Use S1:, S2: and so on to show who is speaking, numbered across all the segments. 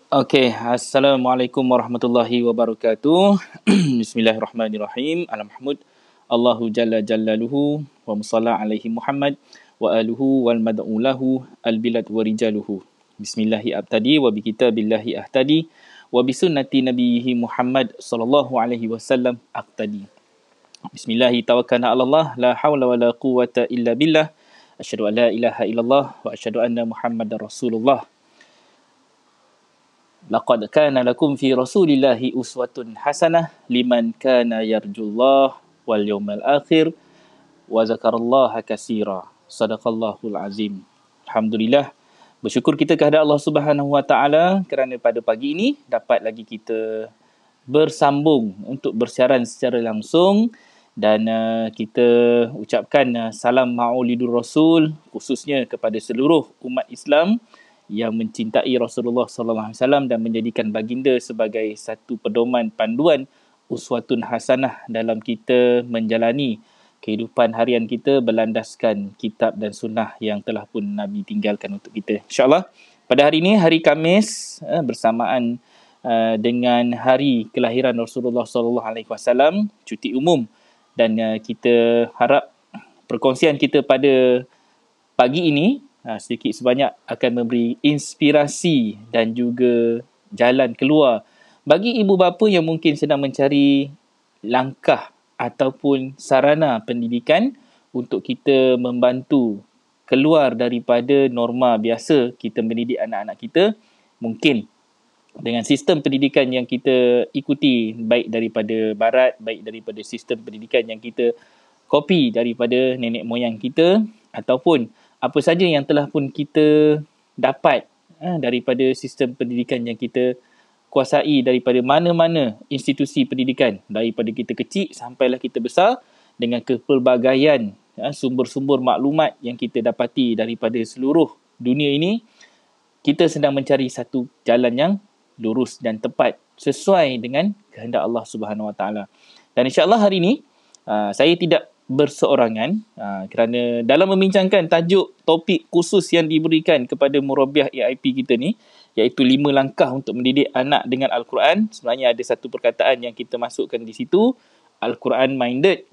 S1: Okey, Assalamualaikum warahmatullahi wabarakatuh. Bismillahirrahmanirrahim. Alhamdulillah. Allahu jalla jallaluhu wa musalla alaihi Muhammad wa aluhu wal mad'u lahu al bilad wa rijaluhu. Bismillahi abtadi wa bi kitabillahi ahtadi wa bi sunnati nabiyhi Muhammad sallallahu alaihi wasallam aqtadi. Bismillahi tawakkalna 'ala Allah, la haula wa la quwwata illa billah. Asyhadu an la ilaha illallah wa asyhadu anna Muhammadar Rasulullah. Laqad kana lakum fi Rasulillahi uswatun hasanah liman kana yarjullah wal yawmal akhir wa zakarallaha katsira. Sadaqallahul azim. Alhamdulillah, bersyukur kita kepada Allah Subhanahu wa taala kerana pada pagi ini dapat lagi kita bersambung untuk bersiaran secara langsung dan kita ucapkan salam maulidur rasul khususnya kepada seluruh umat Islam yang mencintai Rasulullah sallallahu alaihi wasallam dan menjadikan baginda sebagai satu pedoman panduan uswatun hasanah dalam kita menjalani kehidupan harian kita berlandaskan kitab dan sunnah yang telah pun Nabi tinggalkan untuk kita. InsyaAllah pada hari ini, hari Khamis, bersamaan dengan hari kelahiran Rasulullah sallallahu alaihi wasallam, cuti umum, dan kita harap perkongsian kita pada pagi ini sedikit sebanyak akan memberi inspirasi dan juga jalan keluar bagi ibu bapa yang mungkin sedang mencari langkah ataupun sarana pendidikan untuk kita membantu keluar daripada norma biasa kita mendidik anak-anak kita. Mungkin dengan sistem pendidikan yang kita ikuti, baik daripada barat, baik daripada sistem pendidikan yang kita kopi daripada nenek moyang kita, ataupun apa saja yang telah pun kita dapat daripada sistem pendidikan yang kita kuasai daripada mana-mana institusi pendidikan, daripada kita kecil sampailah kita besar, dengan kepelbagaian sumber-sumber maklumat yang kita dapati daripada seluruh dunia ini. Kita sedang mencari satu jalan yang lurus dan tepat sesuai dengan kehendak Allah Subhanahu Wa Taala. Dan insya-Allah hari ini saya tidak berseorangan kerana dalam membincangkan tajuk topik khusus yang diberikan kepada Murabiah AIP kita ni, iaitu 5 langkah untuk mendidik anak dengan Al-Quran. Sebenarnya ada satu perkataan yang kita masukkan di situ, Al-Quran minded,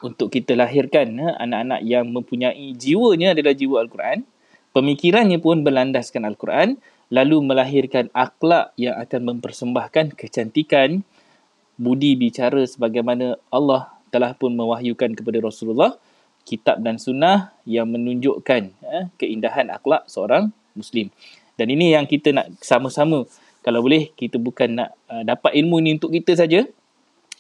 S1: untuk kita lahirkan anak-anak yang mempunyai jiwanya adalah jiwa Al-Quran, pemikirannya pun berlandaskan Al-Quran, lalu melahirkan akhlak yang akan mempersembahkan kecantikan budi bicara sebagaimana Allah telah pun mewahyukan kepada Rasulullah kitab dan sunnah yang menunjukkan keindahan akhlak seorang Muslim. Dan ini yang kita nak sama-sama, kalau boleh kita bukan nak dapat ilmu ni untuk kita saja.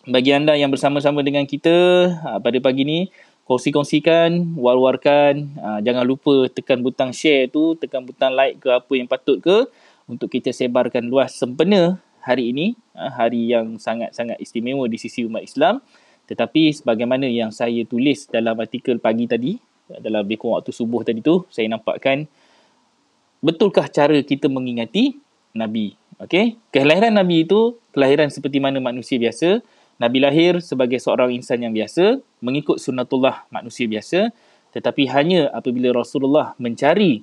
S1: Bagi anda yang bersama-sama dengan kita pada pagi ni, kongsi-kongsikan, war-warkan, jangan lupa tekan butang share tu, tekan butang like ke apa yang patut ke, untuk kita sebarkan luas sempena hari ini, hari yang sangat-sangat istimewa di sisi umat Islam. Tetapi sebagaimana yang saya tulis dalam artikel pagi tadi, dalam lebih kurang waktu subuh tadi tu, saya nampakkan betulkah cara kita mengingati Nabi. Okey, kelahiran Nabi itu kelahiran seperti mana manusia biasa. Nabi lahir sebagai seorang insan yang biasa, mengikut sunnatullah manusia biasa. Tetapi hanya apabila Rasulullah mencari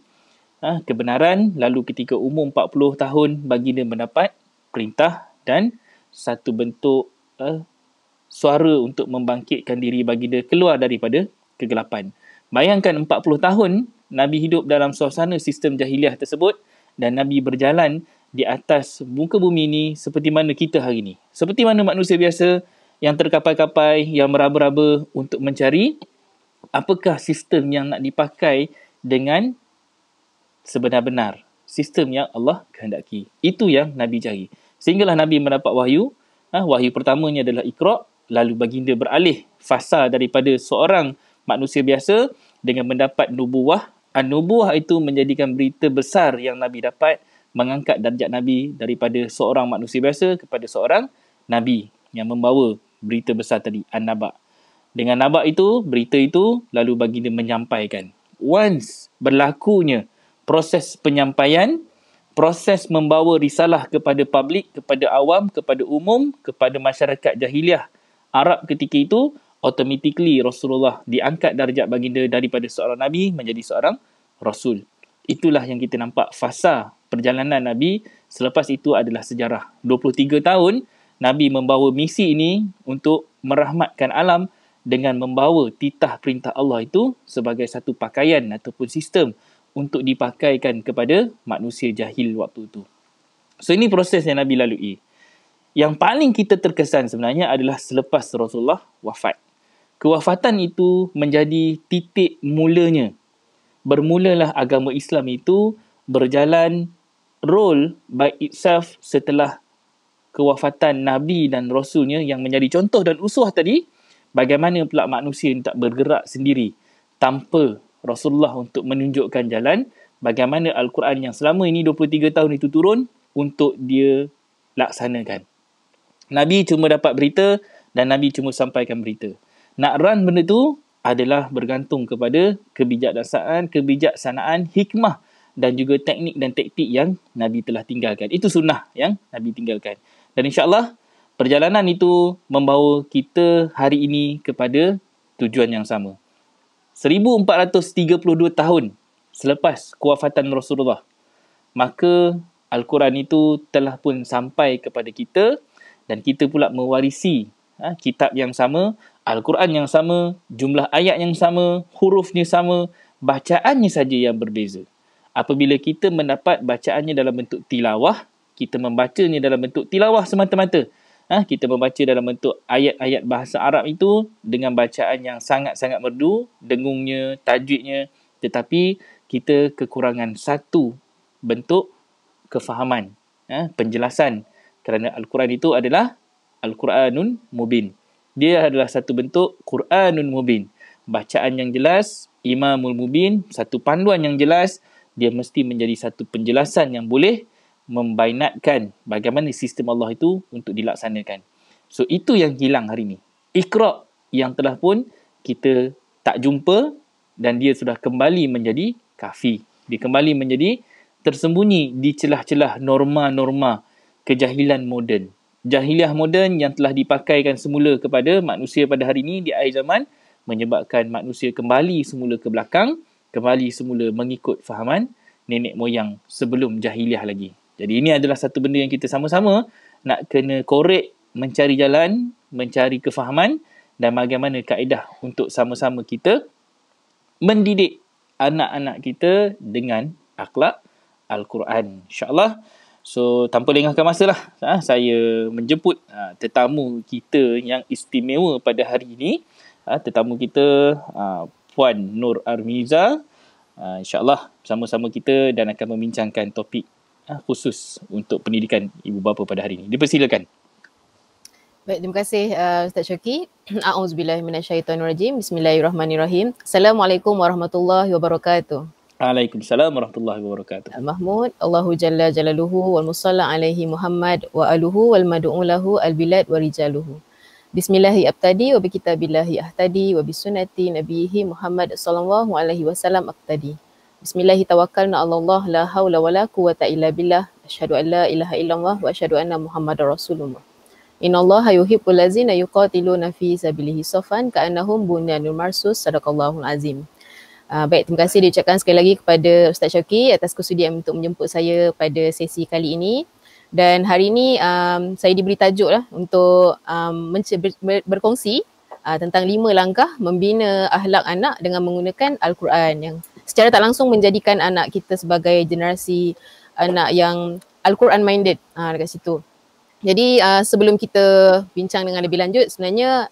S1: kebenaran, lalu ketika umur 40 tahun baginda mendapat perintah dan satu bentuk suara untuk membangkitkan diri baginda keluar daripada kegelapan. Bayangkan 40 tahun Nabi hidup dalam suasana sistem jahiliah tersebut, dan Nabi berjalan di atas muka bumi ini seperti mana kita hari ini. Seperti mana manusia biasa yang terkapai-kapai, yang meraba-raba untuk mencari apakah sistem yang nak dipakai dengan sebenar-benar, sistem yang Allah kehendaki. Itu yang Nabi cari. Sehinggalah Nabi mendapat wahyu. Wahyu pertamanya adalah Iqra'. Lalu baginda beralih fasa daripada seorang manusia biasa dengan mendapat nubuwah. An-nubuwah itu menjadikan berita besar yang Nabi dapat, mengangkat darjat Nabi daripada seorang manusia biasa kepada seorang Nabi yang membawa berita besar tadi, An-Naba'. Dengan Naba' itu, berita itu, lalu baginda menyampaikan. Once berlakunya proses penyampaian, proses membawa risalah kepada publik, kepada awam, kepada umum, kepada masyarakat jahiliah Arab ketika itu, automatically Rasulullah diangkat darjat baginda daripada seorang Nabi menjadi seorang Rasul. Itulah yang kita nampak fasa perjalanan Nabi. Selepas itu adalah sejarah. 23 tahun Nabi membawa misi ini untuk merahmatkan alam dengan membawa titah perintah Allah itu sebagai satu pakaian ataupun sistem untuk dipakaikan kepada manusia jahil waktu itu. So ini proses yang Nabi lalui. Yang paling kita terkesan sebenarnya adalah selepas Rasulullah wafat. Kewafatan itu menjadi titik mulanya. Bermulalah agama Islam itu berjalan role by itself setelah kewafatan Nabi dan Rasulnya yang menjadi contoh dan uswah tadi. Bagaimana pula manusia tak bergerak sendiri tanpa Rasulullah untuk menunjukkan jalan. Bagaimana Al-Quran yang selama ini 23 tahun itu turun untuk dia laksanakan. Nabi cuma dapat berita dan Nabi cuma sampaikan berita. Nak run benda tu adalah bergantung kepada kebijaksanaan, hikmah dan juga teknik dan taktik yang Nabi telah tinggalkan. Itu sunnah yang Nabi tinggalkan. Dan insyaAllah perjalanan itu membawa kita hari ini kepada tujuan yang sama. 1432 tahun selepas kewafatan Rasulullah, maka Al-Quran itu telah pun sampai kepada kita dan kita pula mewarisi kitab yang sama, Al-Quran yang sama, jumlah ayat yang sama, hurufnya sama, bacaannya saja yang berbeza. Apabila kita mendapat bacaannya dalam bentuk tilawah, kita membacanya dalam bentuk tilawah semata-mata. Kita membaca dalam bentuk ayat-ayat bahasa Arab itu dengan bacaan yang sangat-sangat merdu, dengungnya, tajwidnya, tetapi kita kekurangan satu bentuk kefahaman, penjelasan. Kerana Al-Quran itu adalah Al-Quranun Mubin. Dia adalah satu bentuk Quranun Mubin. Bacaan yang jelas, Imamul Mubin, satu panduan yang jelas. Dia mesti menjadi satu penjelasan yang boleh membainatkan bagaimana sistem Allah itu untuk dilaksanakan. So itu yang hilang hari ini. Iqra' yang telah pun kita tak jumpa dan dia sudah kembali menjadi kafi. Dia kembali menjadi tersembunyi di celah-celah norma-norma kejahilan moden. Jahiliah moden yang telah dipakaikan semula kepada manusia pada hari ini di akhir zaman menyebabkan manusia kembali semula ke belakang, kembali semula mengikut fahaman nenek moyang sebelum jahiliah lagi. Jadi ini adalah satu benda yang kita sama-sama nak kena korek, mencari jalan, mencari kefahaman dan bagaimana kaedah untuk sama-sama kita mendidik anak-anak kita dengan akhlak Al-Quran. InsyaAllah. So, tanpa lengahkan masa lah, saya menjemput tetamu kita yang istimewa pada hari ini. Tetamu kita Puan Nur Armiza. InsyaAllah bersama-sama kita dan akan membincangkan topik khusus untuk pendidikan ibu bapa pada hari ini. Dipersilakan.
S2: Baik, terima kasih Ustaz Syaki. A'udzubillahi minasyaitonirrajim. Bismillahirrahmanirrahim. Assalamualaikum warahmatullahi wabarakatuh.
S1: Waalaikumsalam warahmatullahi wabarakatuh.
S2: Al-Mahmud, Allahu Jalla Jalaluhu, wal musalla alaihi Muhammad, wa aluhu, wal madu'u lahu, al-bilad, wa rijaluhu. Bismillahi abtadi, wa bikitabillahi ahtadi, wa bisunati nabihi Muhammad sallallahu alaihi wasallam aktadi. Bismillahi tawakkalna ala Allah, la hawla wa la quwata illa billah, asyhadu an la ilaha illallah, wa asyhadu anna Muhammadar Rasulullah. Inna Allah yuhibbul ladzina yuqatiluna fi sabilihi safan ka'annahum bunyanun marsus. Sadaqallahul azim. Baik, terima kasih diucapkan sekali lagi kepada Ustaz Syaki atas kesudian untuk menjemput saya pada sesi kali ini. Dan hari ini saya diberi tajuk lah untuk berkongsi tentang 5 langkah membina akhlak anak dengan menggunakan Al-Quran yang secara tak langsung menjadikan anak kita sebagai generasi anak yang Al-Quran minded dekat situ. Jadi sebelum kita bincang dengan lebih lanjut, sebenarnya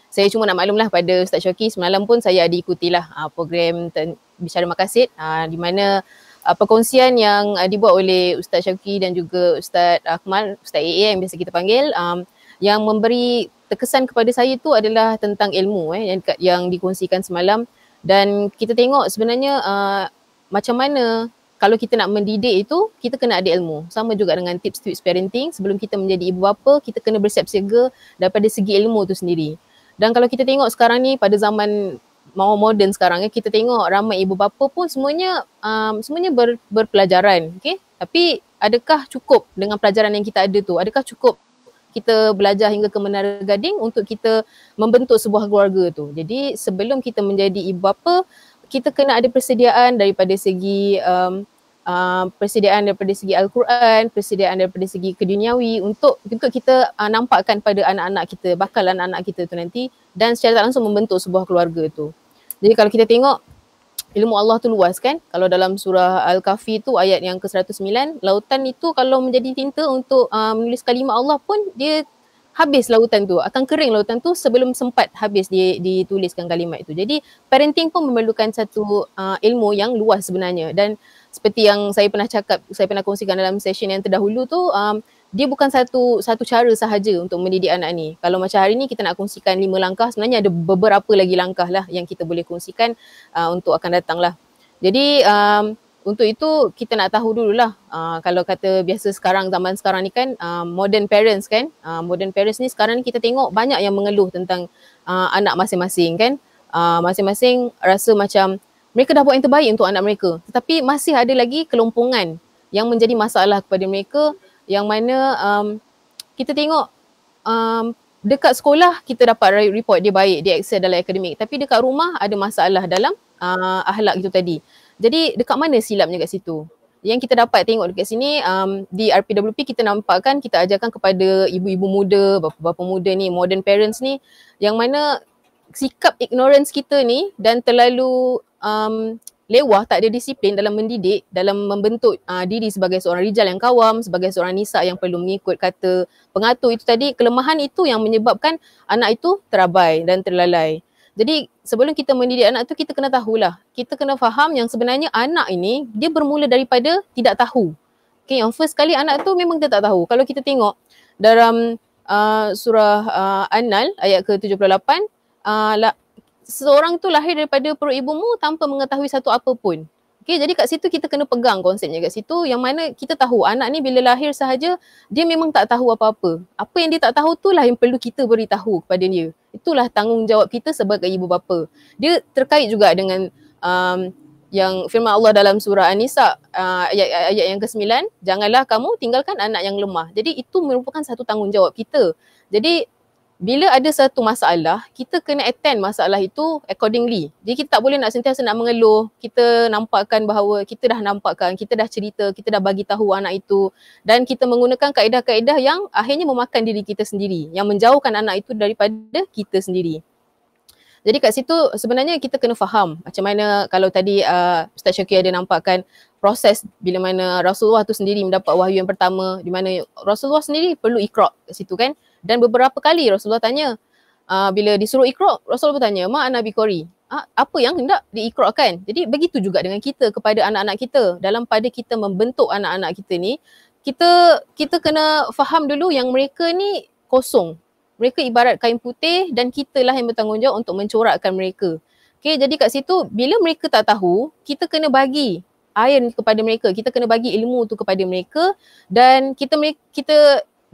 S2: saya cuma nak maklumlah pada Ustaz Syaki, semalam pun saya ada ikutilah program Bicara Maqasid di mana perkongsian yang dibuat oleh Ustaz Syaki dan juga Ustaz Akmal, Ustaz AA yang biasa kita panggil, yang memberi terkesan kepada saya tu adalah tentang ilmu yang dikongsikan semalam. Dan kita tengok sebenarnya macam mana kalau kita nak mendidik itu, kita kena ada ilmu. Sama juga dengan tips-tips parenting, sebelum kita menjadi ibu bapa, kita kena bersiap siaga daripada segi ilmu tu sendiri. Dan kalau kita tengok sekarang ni pada zaman moden sekarang, kita tengok ramai ibu bapa pun semuanya berpelajaran, okey. Tapi adakah cukup dengan pelajaran yang kita ada tu? Adakah cukup kita belajar hingga ke Menara Gading untuk kita membentuk sebuah keluarga tu? Jadi sebelum kita menjadi ibu bapa, kita kena ada persediaan daripada segi persediaan daripada segi Al-Quran, persediaan daripada segi keduniawi untuk kita nampakkan pada anak-anak kita, bakal anak-anak kita tu nanti, dan secara tak langsung membentuk sebuah keluarga tu. Jadi kalau kita tengok ilmu Allah tu luas kan. Kalau dalam surah Al-Kahfi tu ayat yang ke-109, lautan itu kalau menjadi tinta untuk menulis kalimah Allah pun dia habis lautan tu, akan kering lautan tu sebelum sempat habis dituliskan kalimat itu. Jadi parenting pun memerlukan satu ilmu yang luas sebenarnya, dan seperti yang saya pernah kongsikan dalam session yang terdahulu tu, dia bukan satu cara sahaja untuk mendidik anak ni. Kalau macam hari ni kita nak kongsikan 5 langkah, sebenarnya ada beberapa lagi langkah lah yang kita boleh kongsikan untuk akan datang lah. Jadi untuk itu kita nak tahu dululah, kalau kata biasa sekarang, zaman sekarang ni kan, modern parents kan, modern parents ni sekarang ni kita tengok banyak yang mengeluh tentang anak masing-masing kan. Masing-masing rasa macam mereka dah buat yang terbaik untuk anak mereka, tetapi masih ada lagi kelompongan yang menjadi masalah kepada mereka, yang mana kita tengok dekat sekolah kita dapat report dia baik, dia excel dalam akademik, tapi dekat rumah ada masalah dalam akhlak itu tadi. Jadi dekat mana silapnya kat situ? Yang kita dapat tengok dekat sini, di RPWP kita nampakkan, kita ajarkan kepada ibu-ibu muda, bapa-bapa muda ni, modern parents ni, yang mana sikap ignorance kita ni dan terlalu lewah, tak ada disiplin dalam mendidik, dalam membentuk diri sebagai seorang rijal yang kawam, sebagai seorang nisa yang perlu mengikut kata pengatur itu tadi. Kelemahan itu yang menyebabkan anak itu terabai dan terlalai. Jadi sebelum kita mendidik anak tu, kita kena tahulah, kita kena faham yang sebenarnya anak ini dia bermula daripada tidak tahu. Okay, yang first kali anak tu memang dia tak tahu. Kalau kita tengok dalam surah An-Nahl ayat ke-78, seorang tu lahir daripada perut ibumu tanpa mengetahui satu apa pun. Okay, jadi kat situ kita kena pegang konsepnya kat situ, yang mana kita tahu anak ni bila lahir sahaja dia memang tak tahu apa-apa. Apa yang dia tak tahu itulah yang perlu kita beritahu kepada dia. Itulah tanggungjawab kita sebagai ibu bapa. Dia terkait juga dengan yang firman Allah dalam surah An-Nisa ayat yang ke-9, janganlah kamu tinggalkan anak yang lemah. Jadi itu merupakan satu tanggungjawab kita. Jadi bila ada satu masalah, kita kena attend masalah itu accordingly. Jadi kita tak boleh nak sentiasa nak mengeluh. Kita nampakkan bahawa kita dah nampakkan, kita dah cerita, kita dah bagi tahu anak itu, dan kita menggunakan kaedah-kaedah yang akhirnya memakan diri kita sendiri, yang menjauhkan anak itu daripada kita sendiri. Jadi kat situ sebenarnya kita kena faham macam mana, kalau tadi Ustaz Syakir ada nampakkan proses bila mana Rasulullah tu sendiri mendapat wahyu yang pertama, di mana Rasulullah sendiri perlu iqra' kat situ kan. Dan beberapa kali Rasulullah tanya, bila disuruh iqra', Rasulullah bertanya, ma ana biqari, apa yang hendak diiqra'kan. Jadi begitu juga dengan kita kepada anak-anak kita. Dalam pada kita membentuk anak-anak kita ni, kita kena faham dulu yang mereka ni kosong. Mereka ibarat kain putih dan kitalah yang bertanggungjawab untuk mencorakkan mereka. Okay, jadi kat situ bila mereka tak tahu, kita kena bagi air kepada mereka, kita kena bagi ilmu tu kepada mereka, dan kita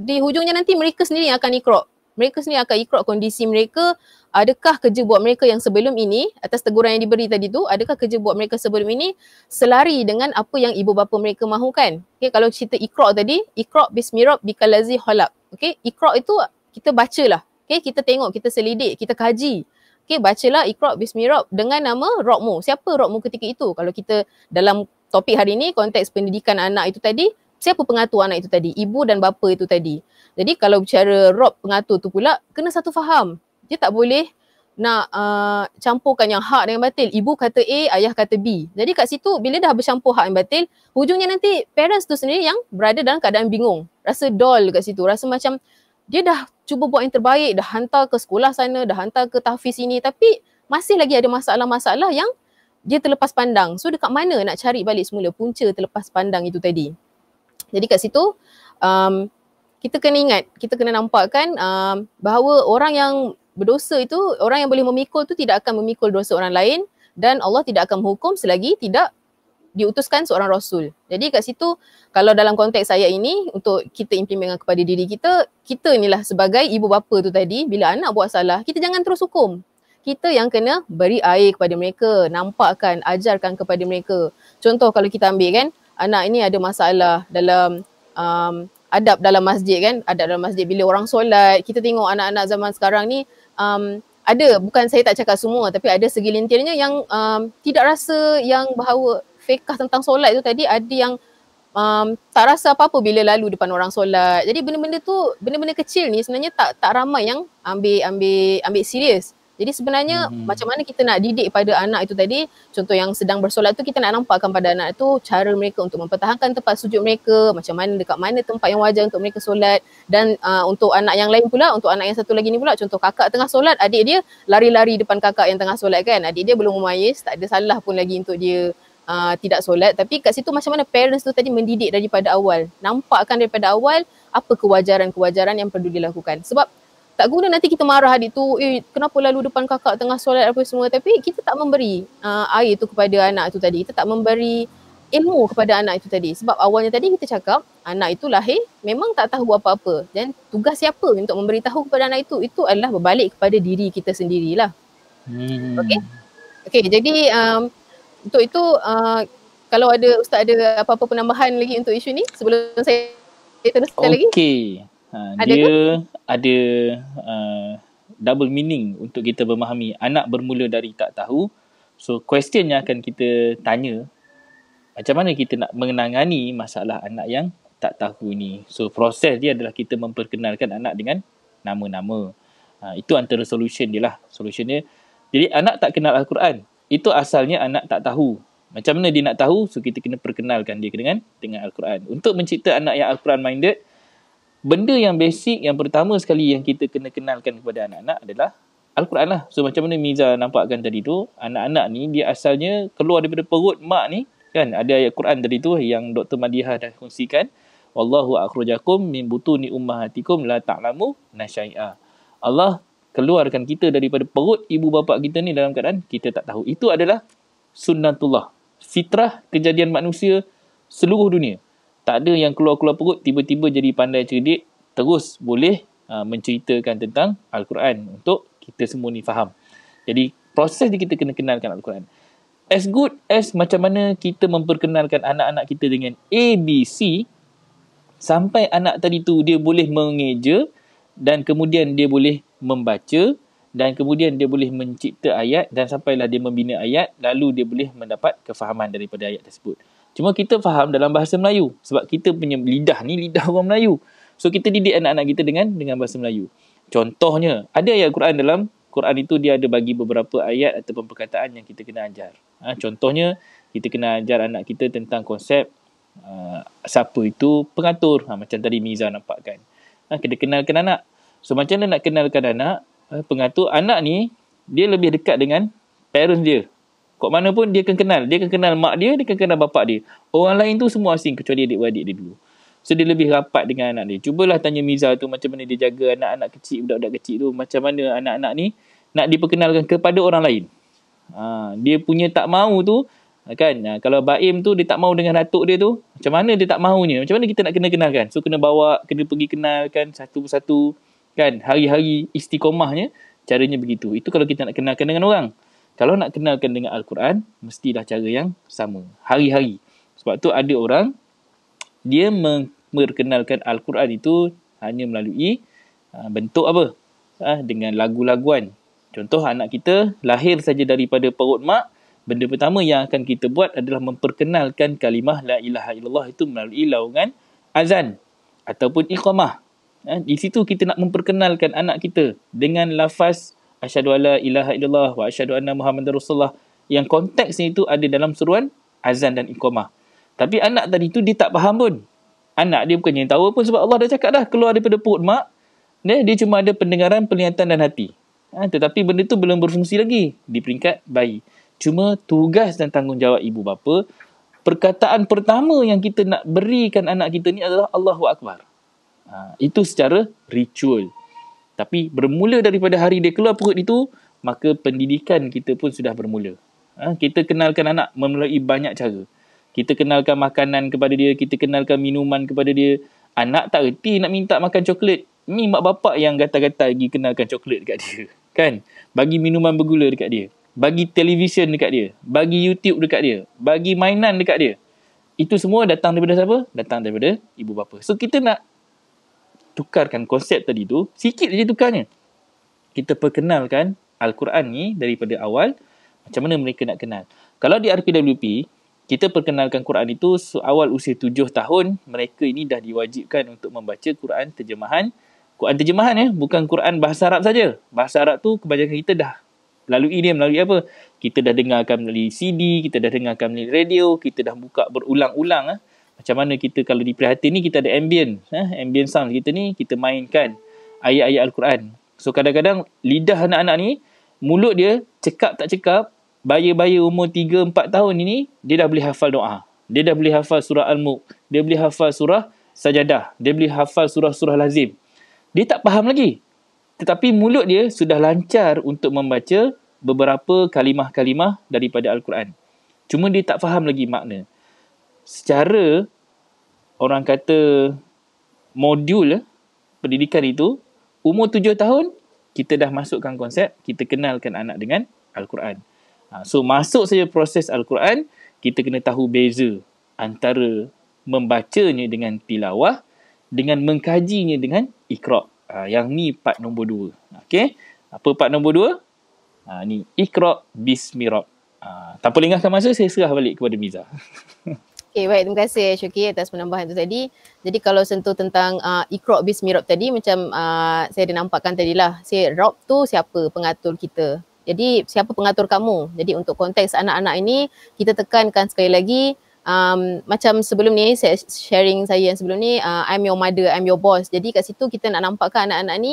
S2: di hujungnya nanti mereka sendiri yang akan iqra'. Mereka sendiri akan iqra' kondisi mereka. Adakah kerja buat mereka yang sebelum ini, atas teguran yang diberi tadi tu, adakah kerja buat mereka sebelum ini selari dengan apa yang ibu bapa mereka mahukan. Okay, kalau cerita iqra' tadi, iqra' bismi rabbikal ladzi khalaq. Okay, iqra' itu kita bacalah. Okay, kita tengok, kita selidik, kita kaji. Okay, bacalah iqra' bismi rabb dengan nama Rabbmu. Siapa Rabbmu ketika itu? Kalau kita dalam topik hari ini, konteks pendidikan anak itu tadi, siapa pengatur anak itu tadi? Ibu dan bapa itu tadi. Jadi kalau bicara Rabb pengatur tu pula, kena satu faham. Dia tak boleh nak campurkan yang hak dengan batil. Ibu kata A, ayah kata B. Jadi kat situ bila dah bercampur hak dan batil, hujungnya nanti parents tu sendiri yang berada dalam keadaan bingung. Rasa dull kat situ. Rasa macam dia dah cuba buat yang terbaik, dah hantar ke sekolah sana, dah hantar ke tahfiz sini, tapi masih lagi ada masalah-masalah yang dia terlepas pandang. So dekat mana nak cari balik semula punca terlepas pandang itu tadi. Jadi kat situ kita kena ingat, kita kena nampakkan bahawa orang yang berdosa itu, orang yang boleh memikul tu tidak akan memikul dosa orang lain, dan Allah tidak akan menghukum selagi tidak diutuskan seorang Rasul. Jadi kat situ, kalau dalam konteks ayat ini, untuk kita implementkan kepada diri kita, kita inilah sebagai ibu bapa tu tadi, bila anak buat salah, kita jangan terus hukum. Kita yang kena beri air kepada mereka, nampakkan, ajarkan kepada mereka. Contoh kalau kita ambil kan, anak ini ada masalah dalam adab dalam masjid kan, adab dalam masjid. Bila orang solat, kita tengok anak-anak zaman sekarang ni, ada, bukan saya tak cakap semua, tapi ada segelintirnya yang tidak rasa yang bahawa fiqh tentang solat itu tadi, ada yang tak rasa apa-apa bila lalu depan orang solat. Jadi benda-benda tu, benda-benda kecil ni sebenarnya tak ramai yang ambil serius. Jadi sebenarnya macam mana kita nak didik pada anak itu tadi, contoh yang sedang bersolat tu, kita nak nampakkan pada anak tu cara mereka untuk mempertahankan tempat sujud mereka, macam mana, dekat mana tempat yang wajar untuk mereka solat. Dan untuk anak yang lain pula, untuk anak yang satu lagi ni pula, contoh kakak tengah solat, adik dia lari-lari depan kakak yang tengah solat kan. Adik dia belum memayis, tak ada salah pun lagi untuk dia tidak solat. Tapi kat situ macam mana parents tu tadi mendidik daripada awal, nampakkan daripada awal apa kewajaran-kewajaran yang perlu dilakukan. Sebab tak guna nanti kita marah adik tu, kenapa lalu depan kakak tengah solat apa semua, tapi kita tak memberi air tu kepada anak tu tadi, kita tak memberi ilmu kepada anak itu tadi. Sebab awalnya tadi kita cakap anak itu lahir memang tak tahu apa-apa, dan tugas siapa untuk memberitahu kepada anak itu adalah berbalik kepada diri kita sendirilah. Okey, jadi untuk itu kalau ada Ustaz ada apa-apa penambahan lagi untuk isu ni sebelum saya teruskan lagi?
S1: Okey. Dia ada double meaning untuk kita memahami anak bermula dari tak tahu. So question yang akan kita tanya, macam mana kita nak menangani masalah anak yang tak tahu ni. So proses dia adalah kita memperkenalkan anak dengan nama-nama. Itu antara solution dia lah. Solution dia, jadi anak tak kenal Al-Quran, itu asalnya anak tak tahu. Macam mana dia nak tahu? So kita kena perkenalkan dia dengan Al-Quran. Untuk mencipta anak yang Al-Quran minded, benda yang basic, yang pertama sekali yang kita kena kenalkan kepada anak-anak adalah Al-Quran lah. So macam mana Miza nampakkan tadi tu, anak-anak ni dia asalnya keluar daripada perut mak ni, kan? Ada ayat Quran tadi tu yang Dr. Madihah dah kongsikan. Wallahu akhrajakum min butuni ummahatikum la ta'lamu nasyai'a. Allah keluarkan kita daripada perut ibu bapa kita ni dalam keadaan kita tak tahu. Itu adalah sunnatullah, fitrah kejadian manusia seluruh dunia. Tak ada yang keluar-keluar perut tiba-tiba jadi pandai cerdik, terus boleh menceritakan tentang Al-Quran untuk kita semua ni faham. Jadi proses ni kita kena kenalkan Al-Quran. As good as macam mana kita memperkenalkan anak-anak kita dengan ABC, sampai anak tadi tu dia boleh mengeja, dan kemudian dia boleh membaca, dan kemudian dia boleh mencipta ayat, dan sampailah dia membina ayat, lalu dia boleh mendapat kefahaman daripada ayat tersebut. Cuma kita faham dalam bahasa Melayu, sebab kita punya lidah ni lidah orang Melayu. So kita didik anak-anak kita dengan bahasa Melayu. Contohnya, ada ayat Quran dalam Quran itu, dia ada bagi beberapa ayat ataupun perkataan yang kita kena ajar. Contohnya, kita kena ajar anak kita tentang konsep siapa itu pengatur. Macam tadi Miza nampakkan. Kita kenalkan anak. So macam mana nak kenalkan anak pengatur? Anak ni, dia lebih dekat dengan parents dia. Kok mana pun dia akan kenal. Dia akan kenal mak dia, dia akan kenal bapak dia. Orang lain tu semua asing kecuali adik-beradik dia dulu. So dia lebih rapat dengan anak dia. Cubalah tanya Miza tu macam mana dia jaga anak-anak kecil, budak-budak kecil tu. Macam mana anak-anak ni nak diperkenalkan kepada orang lain. Dia punya tak mahu tu, kan, kalau Baim tu dia tak mahu dengan datuk dia tu, macam mana dia tak mahunya, macam mana kita nak kenalkan? So kena bawa, kena pergi kenalkan satu persatu, kan, hari-hari istiqomahnya, caranya begitu. Itu kalau kita nak kenalkan dengan orang. Kalau nak kenalkan dengan Al-Quran, mestilah cara yang sama, hari-hari. Sebab tu ada orang, dia memperkenalkan Al-Quran itu hanya melalui bentuk apa? Dengan lagu-laguan. Contoh, anak kita lahir saja daripada perut mak, benda pertama yang akan kita buat adalah memperkenalkan kalimah la ilaha illallah itu melalui laungan azan ataupun iqamah. Di situ kita nak memperkenalkan anak kita dengan lafaz asyhadu alla ilaha illallah wa asyhadu anna muhammadar rasulullah, yang konteksnya itu ada dalam seruan azan dan iqamah. Tapi anak tadi tu dia tak faham pun. Anak dia bukannya tahu pun, sebab Allah dah cakap dah keluar daripada perut mak. Dia cuma ada pendengaran, penglihatan dan hati. Tetapi benda tu belum berfungsi lagi di peringkat bayi. Cuma tugas dan tanggungjawab ibu bapa, perkataan pertama yang kita nak berikan anak kita ni adalah Allahu Akbar. Itu secara ritual. Tapi bermula daripada hari dia keluar perut itu, maka pendidikan kita pun sudah bermula. Kita kenalkan anak melalui banyak cara. Kita kenalkan makanan kepada dia, kita kenalkan minuman kepada dia. Anak tak reti nak minta makan coklat. Ni mak bapak yang gatal-gatal pergi kenalkan coklat dekat dia. Kan? Bagi minuman bergula dekat dia. Bagi televisyen dekat dia. Bagi YouTube dekat dia. Bagi mainan dekat dia. Itu semua datang daripada siapa? Datang daripada ibu bapa. So kita nak tukarkan konsep tadi tu, sikit je tukarnya. Kita perkenalkan Al-Quran ni daripada awal, macam mana mereka nak kenal. Kalau di RPWP, kita perkenalkan Quran itu awal usia 7 tahun, mereka ini dah diwajibkan untuk membaca Quran terjemahan. Quran terjemahan bukan Quran bahasa Arab saja. Bahasa Arab tu kebanyakan kita dah melalui apa? Kita dah dengarkan melalui CD, kita dah dengarkan melalui radio, kita dah buka berulang-ulang. Macam mana kita kalau di Prihatin ni kita ada ambient sound kita ni, kita mainkan ayat-ayat Al-Quran. So kadang-kadang lidah anak-anak ni, mulut dia cakap tak cakap, baya-baya umur 3-4 tahun ini, dia dah boleh hafal doa. Dia dah boleh hafal surah Al-Mulk. Dia boleh hafal surah Sajadah. Dia boleh hafal surah-surah lazim. Dia tak faham lagi. Tetapi mulut dia sudah lancar untuk membaca beberapa kalimah-kalimah daripada Al-Quran. Cuma dia tak faham lagi makna. Secara orang kata modul pendidikan itu, umur 7 tahun, kita dah masukkan konsep, kita kenalkan anak dengan Al-Quran. So masuk saja proses Al-Quran, kita kena tahu beza antara membacanya dengan tilawah dengan mengkajinya dengan Iqra'. Yang ni part nombor 2. Okey. Apa part nombor 2? Ni Iqra' bismi rabb. Tanpa lengahkan masa, saya serah balik kepada Miza.
S2: Okay, baik. Terima kasih Syuki atas penambahan tu tadi. Jadi kalau sentuh tentang Iqra' bismi rabb tadi, macam saya dah nampakkan tadilah. Rabb tu siapa pengatur kita. Jadi siapa pengatur kamu? Jadi untuk konteks anak-anak ini, kita tekankan sekali lagi, macam sebelum ni, sharing saya yang sebelum ni, I'm your mother, I'm your boss. Jadi kat situ kita nak nampakkan anak-anak ni,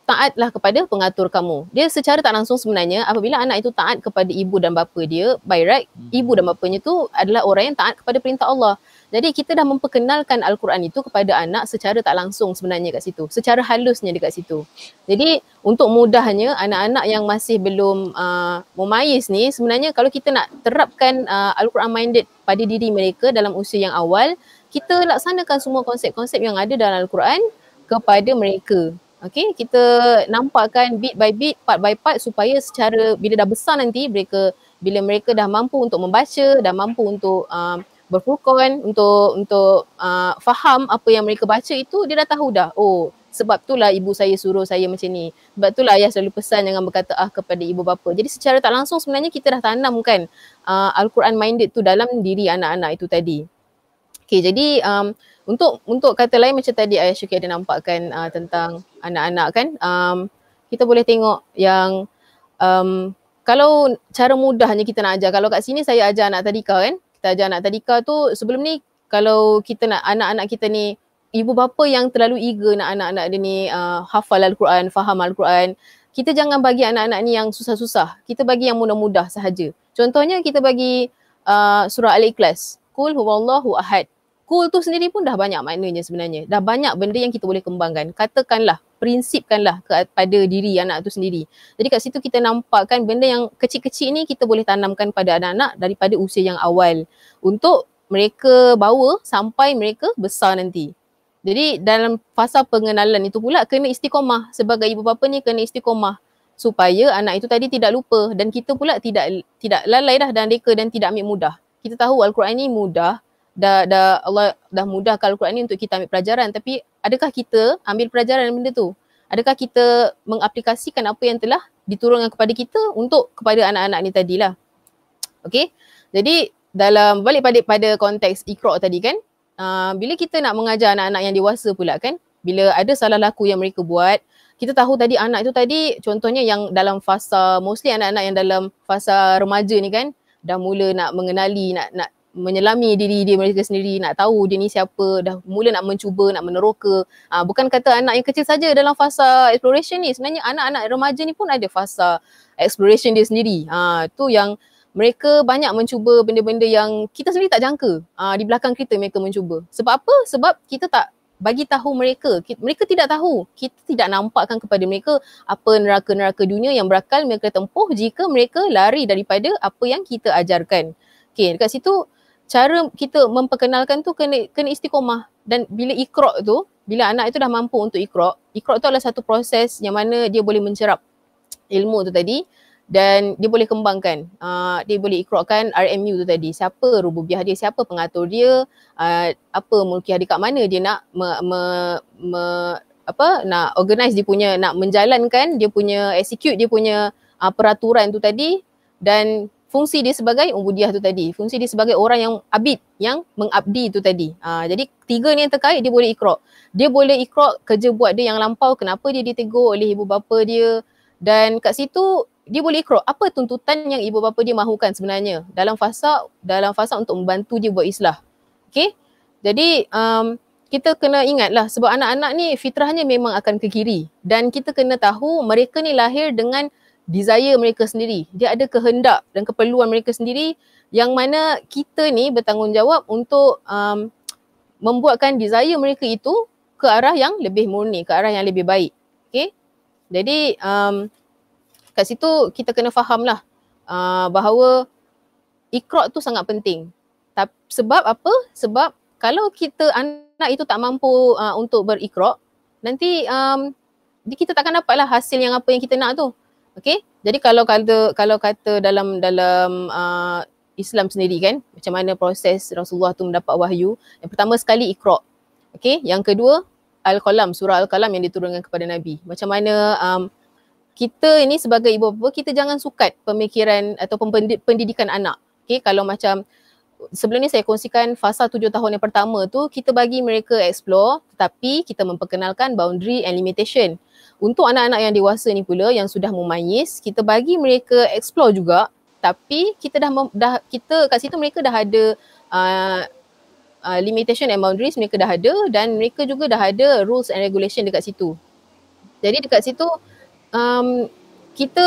S2: taatlah kepada pengatur kamu. Dia secara tak langsung sebenarnya, apabila anak itu taat kepada ibu dan bapa dia, by right, ibu dan bapanya tu adalah orang yang taat kepada perintah Allah. Jadi kita dah memperkenalkan Al-Quran itu kepada anak secara tak langsung sebenarnya kat situ. Secara halusnya dekat situ. Jadi untuk mudahnya, anak-anak yang masih belum memayis ni, sebenarnya kalau kita nak terapkan Al-Quran minded pada diri mereka dalam usia yang awal, kita laksanakan semua konsep-konsep yang ada dalam Al-Quran kepada mereka. Okay, kita nampakkan bit by bit, part by part supaya secara bila dah besar nanti bila mereka dah mampu untuk membaca, dah mampu untuk berfurqan, untuk faham apa yang mereka baca itu, dia dah tahu dah. Oh, sebab itulah ibu saya suruh saya macam ni. Sebab itulah ayah selalu pesan jangan berkata kepada ibu bapa. Jadi secara tak langsung sebenarnya kita dah tanamkan Al-Quran minded tu dalam diri anak-anak itu tadi. Okay, jadi untuk kata lain macam tadi Ayah Syuki ada nampakkan tentang anak-anak kan, kita boleh tengok yang kalau cara mudahnya kita nak ajar, kalau kat sini saya ajar anak tadika kan, kita ajar anak tadika tu sebelum ni kalau kita nak anak-anak kita ni, ibu bapa yang terlalu eager nak anak-anak dia ni hafal Al-Quran, faham Al-Quran, kita jangan bagi anak-anak ni yang susah-susah, kita bagi yang mudah-mudah sahaja. Contohnya kita bagi surah Al-Ikhlas, Qul huwallahu ahad. Qul tu sendiri pun dah banyak maknanya sebenarnya. Dah banyak benda yang kita boleh kembangkan. Katakanlah, prinsipkanlah kepada diri anak tu sendiri. Jadi kat situ kita nampakkan benda yang kecil-kecil ni kita boleh tanamkan pada anak-anak daripada usia yang awal. Untuk mereka bawa sampai mereka besar nanti. Jadi dalam fasa pengenalan itu pula kena istiqomah. Sebagai ibu bapa ni kena istiqomah. Supaya anak itu tadi tidak lupa. Dan kita pula tidak lalai dah dan reka dan tidak ambil mudah. Kita tahu Al-Quran ni mudah. Allah dah mudahkan Al-Quran ni untuk kita ambil pelajaran, tapi adakah kita ambil pelajaran benda tu? Adakah kita mengaplikasikan apa yang telah diturunkan kepada kita kepada anak-anak ni tadilah. Okay, jadi dalam balik pada konteks Iqra' tadi kan, bila kita nak mengajar anak-anak yang dewasa pula kan, bila ada salah laku yang mereka buat, kita tahu tadi anak itu tadi contohnya yang dalam fasa, mostly anak-anak yang dalam fasa remaja ni kan, dah mula nak mengenali, nak menyelami diri dia mereka sendiri, nak tahu dia ni siapa, dah mula nak mencuba, nak meneroka. Bukan kata anak yang kecil saja dalam fasa exploration ni, sebenarnya anak-anak remaja ni pun ada fasa exploration dia sendiri. Tu yang mereka banyak mencuba benda-benda yang kita sendiri tak jangka. Di belakang kita mereka mencuba. Sebab apa? Sebab kita tak bagi tahu mereka. Mereka tidak tahu. Kita tidak nampakkan kepada mereka apa neraka-neraka dunia yang berakal mereka tempuh jika mereka lari daripada apa yang kita ajarkan. Okay, dekat situ cara kita memperkenalkan tu kena istiqomah. Dan bila Iqra' tu, bila anak itu dah mampu untuk Iqra' tu adalah satu proses yang mana dia boleh mencerap ilmu tu tadi dan dia boleh kembangkan. Dia boleh Iqra'kan RMU tu tadi. Siapa rububiyah dia, siapa pengatur dia, apa mulkiyah dia, kat mana dia nak nak organize dia punya, nak menjalankan dia punya, execute dia punya peraturan tu tadi, dan fungsi dia sebagai ubudiah tu tadi, fungsi dia sebagai orang yang abid, yang mengabdi tu tadi. Jadi 3 ni yang terkait, dia boleh iqra'. Dia boleh iqra' kerja buat dia yang lampau, kenapa dia ditegur oleh ibu bapa dia, dan kat situ dia boleh iqra' apa tuntutan yang ibu bapa dia mahukan sebenarnya dalam fasa untuk membantu dia buat islah. Okay? Jadi kita kena ingatlah, sebab anak-anak ni fitrahnya memang akan ke kiri, dan kita kena tahu mereka ni lahir dengan desire mereka sendiri. Dia ada kehendak dan keperluan mereka sendiri, yang mana kita ni bertanggungjawab untuk membuatkan desire mereka itu ke arah yang lebih murni, ke arah yang lebih baik. Okay? Jadi kat situ kita kena fahamlah bahawa iqra' tu sangat penting. Sebab apa? Sebab kalau kita anak itu tak mampu untuk beriqra', nanti kita takkan dapatlah hasil yang apa yang kita nak tu. Okay? Jadi kalau kata dalam Islam sendiri kan, macam mana proses Rasulullah tu mendapat wahyu. Yang pertama sekali iqra'. Okay? Yang kedua Al-Qalam, surah Al-Qalam yang diturunkan kepada Nabi. Macam mana kita ini sebagai ibu bapa, kita jangan sukat pemikiran atau pendidikan anak. Okay? Kalau macam sebelum ni saya kongsikan fasa 7 tahun yang pertama tu, kita bagi mereka explore, tetapi kita memperkenalkan boundary and limitation. Untuk anak-anak yang dewasa ni pula, yang sudah mumayyiz, kita bagi mereka explore juga, tapi kita kita kat situ mereka dah ada limitation and boundaries, mereka dah ada, dan mereka juga dah ada rules and regulation dekat situ. Jadi dekat situ kita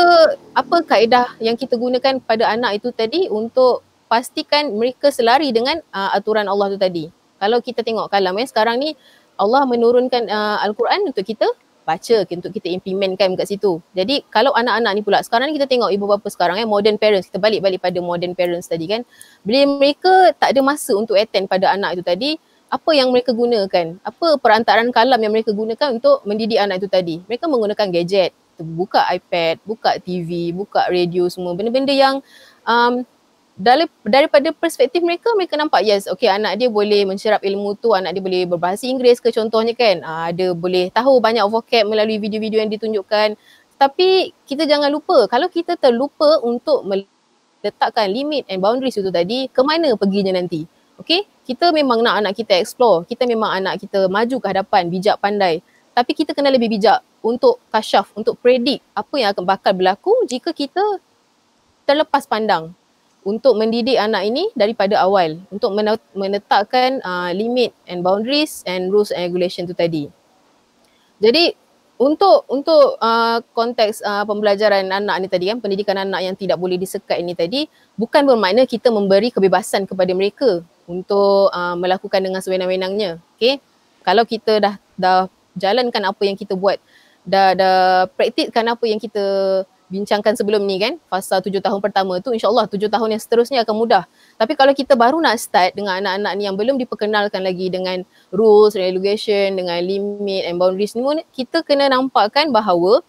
S2: apa kaedah yang kita gunakan pada anak itu tadi untuk pastikan mereka selari dengan aturan Allah tu tadi. Kalau kita tengok kalam sekarang ni, Allah menurunkan Al-Quran untuk kita baca, untuk kita implementkan kat situ. Jadi kalau anak-anak ni pula, sekarang ni kita tengok ibu bapa sekarang modern parents, kita balik pada modern parents tadi kan, bila mereka tak ada masa untuk attend pada anak itu tadi, apa yang mereka gunakan? Apa perantaraan kalam yang mereka gunakan untuk mendidik anak itu tadi? Mereka menggunakan gadget, buka iPad, buka TV, buka radio, semua benda-benda yang daripada perspektif mereka nampak yes, okay, anak dia boleh mencerap ilmu tu, anak dia boleh berbahasa Inggeris ke contohnya kan, dia boleh tahu banyak vocab melalui video-video yang ditunjukkan. Tapi kita jangan lupa, kalau kita terlupa untuk meletakkan limit and boundaries itu tadi, ke mana perginya nanti? Okay, kita memang nak anak kita explore, kita memang anak kita maju ke hadapan, bijak pandai, tapi kita kena lebih bijak untuk kasyaf, untuk predict apa yang akan bakal berlaku jika kita terlepas pandang untuk mendidik anak ini daripada awal, untuk menetapkan limit and boundaries and rules and regulation tu tadi. Jadi untuk konteks pembelajaran anak ni tadi kan, pendidikan anak yang tidak boleh disekat ini tadi, bukan bermakna kita memberi kebebasan kepada mereka untuk melakukan dengan sewenang-wenangnya. Okay? Kalau kita dah jalankan apa yang kita buat, dah praktikkan apa yang kita bincangkan sebelum ni kan, fasa 7 tahun pertama tu, insyaAllah 7 tahun yang seterusnya akan mudah. Tapi kalau kita baru nak start dengan anak-anak ni yang belum diperkenalkan lagi dengan rules, regulation, dengan limit and boundaries ni, kita kena nampakkan bahawa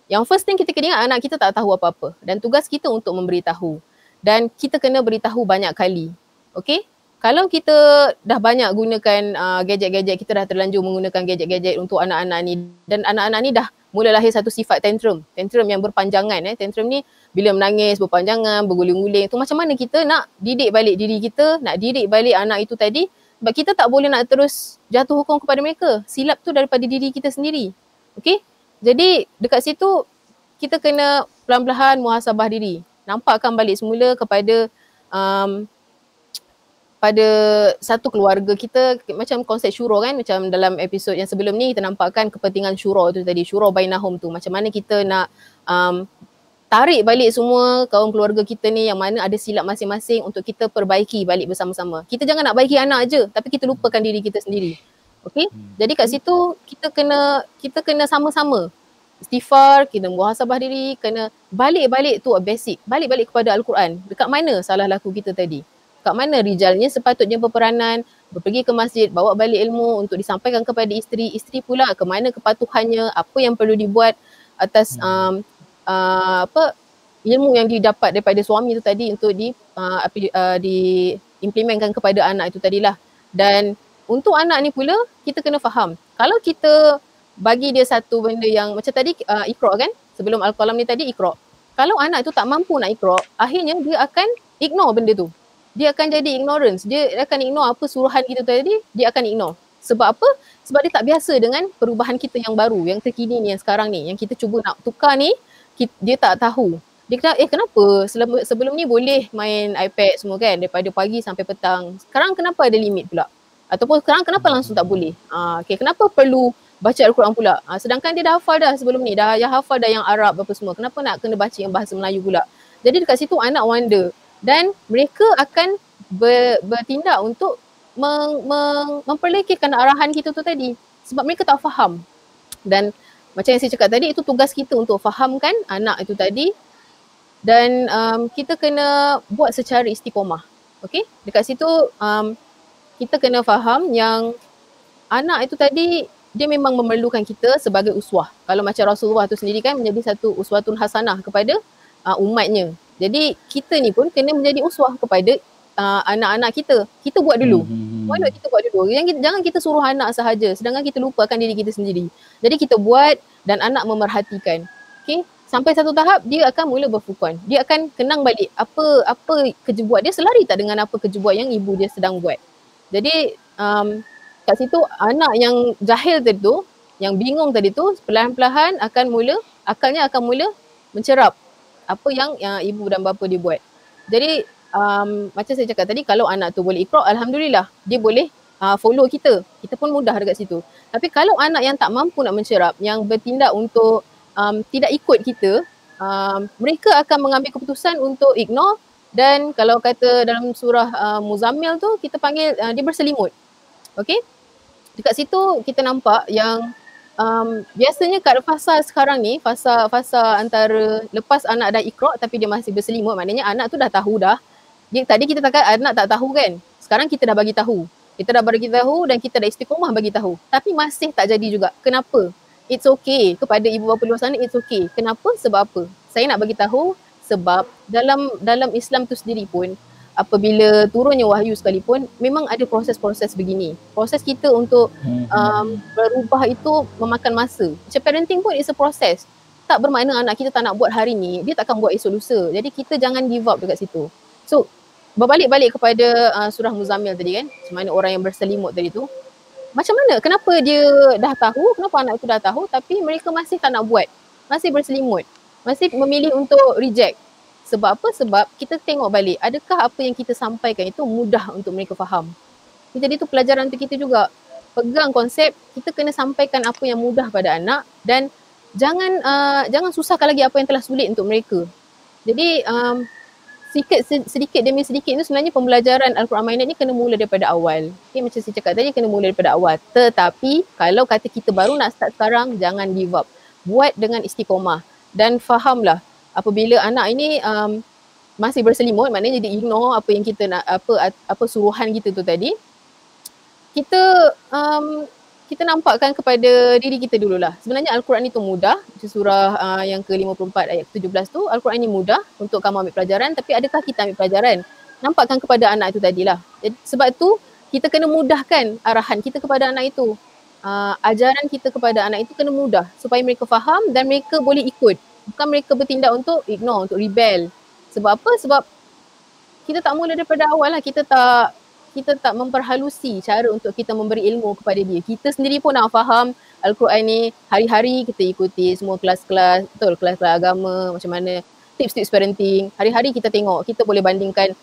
S2: yang first thing kita kena ingat, anak kita tak tahu apa-apa, dan tugas kita untuk memberitahu, dan kita kena beritahu banyak kali. Okay? Kalau kita dah banyak gunakan gadget-gadget, kita dah terlanjur menggunakan gadget-gadget untuk anak-anak ni, dan anak-anak ni dah mula lahir satu sifat tantrum yang berpanjangan. Tantrum ni bila menangis, berpanjangan, berguling-guling tu, macam mana kita nak didik balik diri kita, nak didik balik anak itu tadi, sebab kita tak boleh nak terus jatuh hukum kepada mereka. Silap tu daripada diri kita sendiri. Okay? Jadi dekat situ kita kena pelan-pelan muhasabah diri, nampakkan balik semula kepada pada satu keluarga kita, macam konsep syura kan, macam dalam episod yang sebelum ni kita nampakkan kepentingan syura tu tadi, syura bainahum tu, macam mana kita nak tarik balik semua kaum keluarga kita ni yang mana ada silap masing-masing untuk kita perbaiki balik bersama-sama. Kita jangan nak baiki anak aje, tapi kita lupakan diri kita sendiri. Okay? Jadi kat situ kita kena sama-sama istighfar, kena muhasabah diri, kena balik-balik tu basic, balik-balik kepada Al-Quran. Dekat mana salah laku kita tadi? Kat mana rijalnya sepatutnya berperanan, pergi ke masjid, bawa balik ilmu untuk disampaikan kepada isteri. Isteri pula ke mana kepatuhannya, apa yang perlu dibuat atas ilmu yang didapat daripada suami itu tadi untuk diimplementkan kepada anak itu tadilah. Dan untuk anak ni pula, kita kena faham, kalau kita bagi dia satu benda yang macam tadi Iqra kan, sebelum Al-Qalam ni tadi Iqra. Kalau anak tu tak mampu nak Iqra, akhirnya dia akan ignore benda tu. Dia akan jadi ignorance, dia akan ignore apa suruhan kita tadi, dia akan ignore. Sebab apa? Sebab dia tak biasa dengan perubahan kita yang baru, yang terkini ni, yang sekarang ni, yang kita cuba nak tukar ni, dia tak tahu. Dia kata, kenapa sebelum ni boleh main iPad semua kan, daripada pagi sampai petang. Sekarang kenapa ada limit pula? Ataupun sekarang kenapa langsung tak boleh? Okay, kenapa perlu baca Al-Quran pula? Sedangkan dia dah hafal dah sebelum ni, dah hafal dah yang Arab apa semua. Kenapa nak kena baca yang bahasa Melayu pula? Jadi dekat situ anak wonder. Dan mereka akan bertindak untuk memperlekehkan arahan kita tu tadi. Sebab mereka tak faham. Dan macam yang saya cakap tadi, itu tugas kita untuk fahamkan anak itu tadi. Dan kita kena buat secara istiqomah. Okay? Dekat situ kita kena faham yang anak itu tadi dia memang memerlukan kita sebagai uswah. Kalau macam Rasulullah tu sendiri kan menjadi satu uswatun hasanah kepada umatnya. Jadi kita ni pun kena menjadi uswah kepada anak-anak kita. Kita buat dulu. Why not kita buat dulu? Jangan kita suruh anak sahaja sedangkan kita lupakan diri kita sendiri. Jadi kita buat dan anak memerhatikan. Okay? Sampai satu tahap dia akan mula berfukun. Dia akan kenang balik apa kerja buat dia selari tak dengan apa kerja buat yang ibu dia sedang buat. Jadi kat situ anak yang jahil tadi tu, yang bingung tadi tu, perlahan-lahan akalnya akan mula mencerap apa yang ibu dan bapa dia buat. Jadi macam saya cakap tadi, kalau anak tu boleh Iqra, alhamdulillah dia boleh follow kita. Kita pun mudah dekat situ. Tapi kalau anak yang tak mampu nak mencerap, yang bertindak untuk tidak ikut kita, mereka akan mengambil keputusan untuk ignore. Dan kalau kata dalam surah Muzammil tu, kita panggil dia berselimut. Okay? Dekat situ kita nampak yang biasanya kat fasa sekarang ni, fasa antara lepas anak dah Iqra tapi dia masih berselimut, maknanya anak tu dah tahu dah. Tadi kita cakap anak tak tahu kan, sekarang kita dah bagi tahu. Kita dah bagi tahu dan kita dah istiqomah bagi tahu. Tapi masih tak jadi juga. Kenapa? It's okay. Kepada ibu bapa luar sana, it's okay. Kenapa? Sebab apa? Saya nak bagi tahu sebab dalam Islam tu sendiri pun, apabila turunnya wahyu sekalipun, memang ada proses-proses begini. Proses kita untuk berubah itu memakan masa. Macam parenting pun is a process. Tak bermakna anak kita tak nak buat hari ni, dia takkan buat esok lusa. Jadi kita jangan give up dekat situ. So, berbalik-balik kepada surah Muzammil tadi kan, macam mana orang yang berselimut tadi tu. Macam mana? Kenapa dia dah tahu, kenapa anak itu dah tahu tapi mereka masih tak nak buat. Masih berselimut. Masih memilih untuk reject. Sebab apa? Sebab kita tengok balik, adakah apa yang kita sampaikan itu mudah untuk mereka faham? Jadi itu pelajaran untuk kita juga. Pegang konsep, kita kena sampaikan apa yang mudah pada anak dan jangan susahkan lagi apa yang telah sulit untuk mereka. Jadi sedikit demi sedikit itu sebenarnya pembelajaran Al-Quran Mainat ni kena mula daripada awal. Okay, macam saya cakap tadi, kena mula daripada awal. Tetapi kalau kata kita baru nak start sekarang, jangan give up. Buat dengan istiqomah dan fahamlah apabila anak ini masih berselimut, maknanya dia ignore apa yang kita nak, apa suruhan kita tu tadi. Kita nampakkan kepada diri kita dululah. Sebenarnya Al-Quran itu mudah. Surah yang ke-54 ayat ke-17 tu, Al-Quran ini mudah untuk kamu ambil pelajaran, tapi adakah kita ambil pelajaran? Nampakkan kepada anak itu tadilah. Sebab tu kita kena mudahkan arahan kita kepada anak itu. Ajaran kita kepada anak itu kena mudah supaya mereka faham dan mereka boleh ikut. Bukan mereka bertindak untuk ignore, untuk rebel. Sebab apa? Sebab kita tak mula daripada awal lah. Kita tak memperhalusi cara untuk kita memberi ilmu kepada dia. Kita sendiri pun nak faham Al-Quran ni, hari-hari kita ikuti semua kelas-kelas, betul, kelas-kelas agama, macam mana tips-tips parenting. Hari-hari kita tengok, kita boleh bandingkan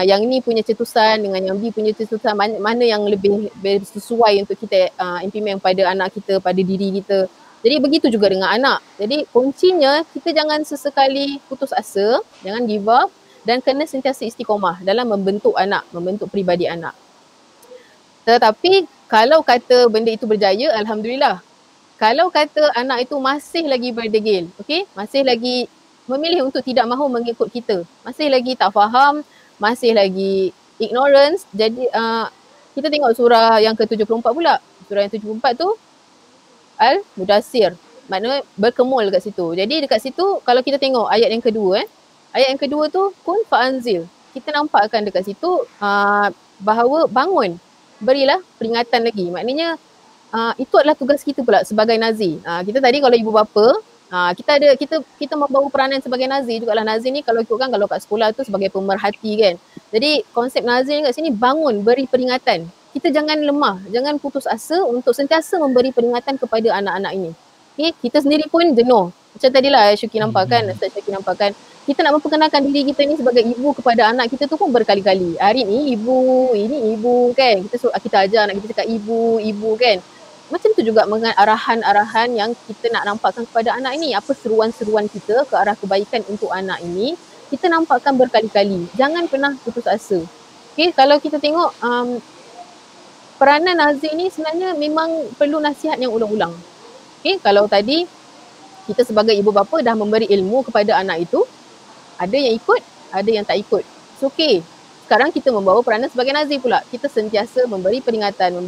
S2: yang ni punya cetusan dengan yang B punya cetusan, mana yang lebih sesuai untuk kita implement pada anak kita, pada diri kita. Jadi begitu juga dengan anak. Jadi kuncinya kita jangan sesekali putus asa, jangan give up dan kena sentiasa istiqomah dalam membentuk anak, membentuk peribadi anak. Tetapi kalau kata benda itu berjaya, alhamdulillah. Kalau kata anak itu masih lagi berdegil, okay? Masih lagi memilih untuk tidak mahu mengikut kita, masih lagi tak faham, masih lagi ignorance, jadi kita tengok surah yang ke-74 pula. Surah yang 74 tu Al-Mudassir, maknanya berkemul dekat situ. Jadi dekat situ kalau kita tengok ayat yang kedua, ayat yang kedua tu kun fa'anzil. Kita nampakkan dekat situ bahawa bangun, berilah peringatan lagi. Maknanya itu adalah tugas kita pula sebagai nazir. Kita tadi kalau ibu bapa, kita membawa peranan sebagai nazir jugalah. Nazir ni kalau ikutkan kalau kat sekolah tu sebagai pemerhati kan. Jadi konsep nazir ni kat sini bangun, beri peringatan. Kita jangan lemah, jangan putus asa untuk sentiasa memberi peringatan kepada anak-anak ini. Okay? Kita sendiri pun jenuh. Macam tadilah Syuki nampak kan, Ustaz Syuki nampak kan. Kita nak memperkenalkan diri kita ni sebagai ibu kepada anak kita tu pun berkali-kali. Hari ni ibu, ini ibu kan. Kita ajar anak kita cakap ibu kan. Macam tu juga dengan arahan-arahan yang kita nak nampakkan kepada anak ini. Apa seruan-seruan kita ke arah kebaikan untuk anak ini, kita nampakkan berkali-kali. Jangan pernah putus asa. Okay, kalau kita tengok peranan nazir ni sebenarnya memang perlu nasihat yang ulang-ulang. Okay, kalau tadi kita sebagai ibu bapa dah memberi ilmu kepada anak itu, ada yang ikut, ada yang tak ikut. So okay, sekarang kita membawa peranan sebagai nazir pula. Kita sentiasa memberi peringatan,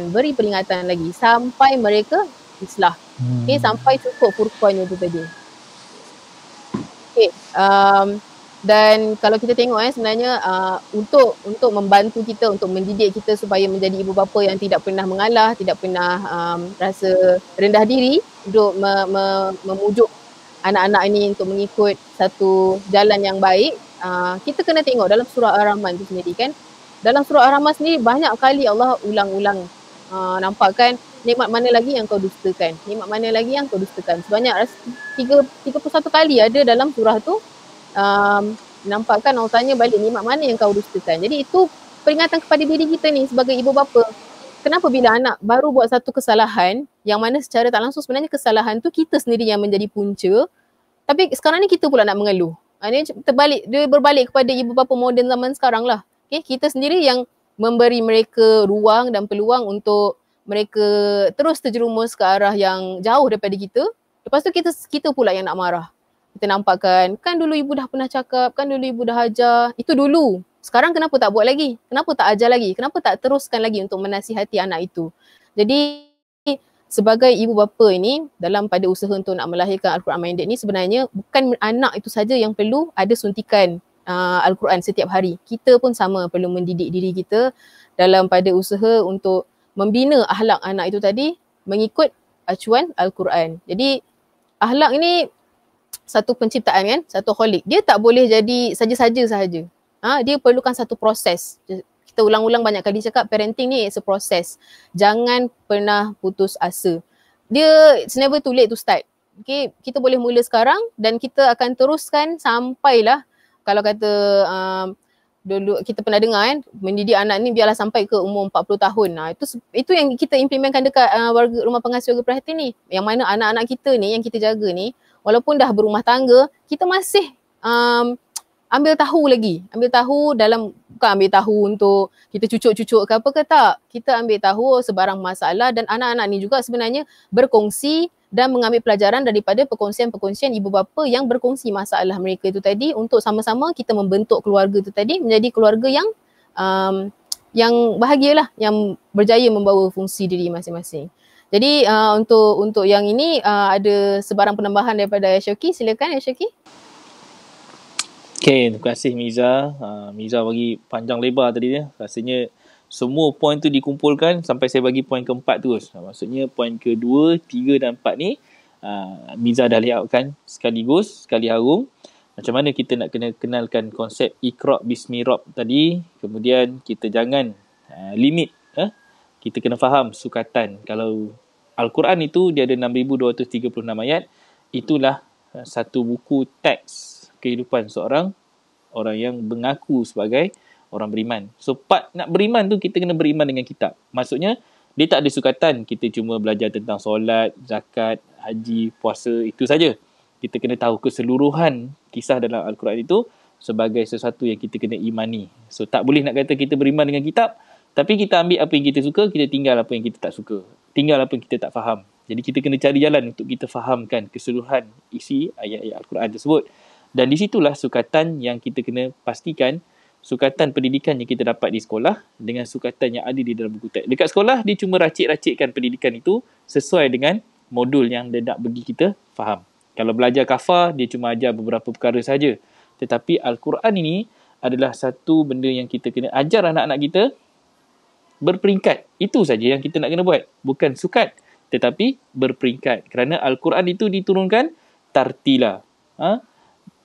S2: beri peringatan lagi sampai mereka islah. Okay, sampai cukup furqannya tu tadi. Okay, dan kalau kita tengok sebenarnya untuk membantu kita, untuk mendidik kita supaya menjadi ibu bapa yang tidak pernah mengalah, tidak pernah rasa rendah diri untuk memujuk anak-anak ini untuk mengikut satu jalan yang baik, kita kena tengok dalam surah Ar-Rahman tu sendiri kan. Dalam surah Ar-Rahman sendiri banyak kali Allah ulang-ulang nampakkan nikmat mana lagi yang kau dustakan. Nikmat mana lagi yang kau dustakan. Sebanyak 31 kali ada dalam surah tu nampakkan Allah tanya balik nikmat mana yang kau dustakan. Jadi itu peringatan kepada diri kita ni sebagai ibu bapa. Kenapa bila anak baru buat satu kesalahan yang mana secara tak langsung sebenarnya kesalahan tu kita sendiri yang menjadi punca, tapi sekarang ni kita pula nak mengeluh. Dia berbalik kepada ibu bapa moden zaman sekarang lah. Okay, kita sendiri yang memberi mereka ruang dan peluang untuk mereka terus terjerumus ke arah yang jauh daripada kita. Lepas tu kita pula yang nak marah. Kita nampakkan, kan dulu ibu dah pernah cakap, kan dulu ibu dah ajar. Itu dulu. Sekarang kenapa tak buat lagi? Kenapa tak ajar lagi? Kenapa tak teruskan lagi untuk menasihati anak itu? Jadi sebagai ibu bapa ini dalam pada usaha untuk nak melahirkan Al-Quran Minded ni sebenarnya bukan anak itu saja yang perlu ada suntikan Al-Quran setiap hari. Kita pun sama perlu mendidik diri kita dalam pada usaha untuk membina akhlak anak itu tadi mengikut acuan Al-Quran. Jadi akhlak ini satu penciptaan kan, satu khalik. Dia tak boleh jadi saja-saja sahaja. Dia perlukan satu proses. Kita ulang-ulang banyak kali cakap parenting ni is a process. Jangan pernah putus asa. It's never too late to start. Okay, kita boleh mula sekarang dan kita akan teruskan sampailah kalau kata dulu kita pernah dengar kan, mendidik anak ni biarlah sampai ke umur 40 tahun. Itu yang kita implementkan dekat rumah pengasuh warga perhatian ni. Yang mana anak-anak kita ni yang kita jaga ni walaupun dah berumah tangga, kita masih ambil tahu lagi. Ambil tahu dalam, bukan ambil tahu untuk kita cucuk-cucuk ke apa ke tak. Kita ambil tahu sebarang masalah dan anak-anak ni juga sebenarnya berkongsi dan mengambil pelajaran daripada perkongsian-perkongsian ibu bapa yang berkongsi masalah mereka itu tadi untuk sama-sama kita membentuk keluarga itu tadi menjadi keluarga yang bahagialah, yang berjaya membawa fungsi diri masing-masing. Jadi untuk yang ini ada sebarang penambahan daripada Syuki. Silakan Syuki.
S1: Okay, terima kasih Miza. Miza bagi panjang lebar tadi dia. Rasanya semua poin tu dikumpulkan sampai saya bagi poin keempat terus. Maksudnya poin kedua, tiga dan empat ni Miza dah layoutkan sekaligus, sekali harum. Macam mana kita nak kena kenalkan konsep Iqra' Bismi Rabb tadi. Kemudian kita jangan limit. Kita kena faham sukatan. Kalau Al-Quran itu dia ada 6,236 ayat. Itulah satu buku teks kehidupan seorang orang yang mengaku sebagai orang beriman. So part nak beriman tu kita kena beriman dengan kitab. Maksudnya dia tak ada sukatan kita cuma belajar tentang solat, zakat, haji, puasa, itu saja. Kita kena tahu keseluruhan kisah dalam Al-Quran itu sebagai sesuatu yang kita kena imani. So tak boleh nak kata kita beriman dengan kitab tapi kita ambil apa yang kita suka, kita tinggal apa yang kita tak suka. Tinggal apa yang kita tak faham. Jadi kita kena cari jalan untuk kita fahamkan keseluruhan isi ayat-ayat Al-Quran tersebut. Dan di situlah sukatan yang kita kena pastikan, sukatan pendidikan yang kita dapat di sekolah dengan sukatan yang ada di dalam buku teks. Dekat sekolah, dia cuma racik-racikkan pendidikan itu sesuai dengan modul yang dia nak bagi kita faham. Kalau belajar kafar, dia cuma ajar beberapa perkara saja. Tetapi Al-Quran ini adalah satu benda yang kita kena ajar anak-anak kita berperingkat. Itu saja yang kita nak kena buat. Bukan sukat, tetapi berperingkat. Kerana Al-Quran itu diturunkan tartila.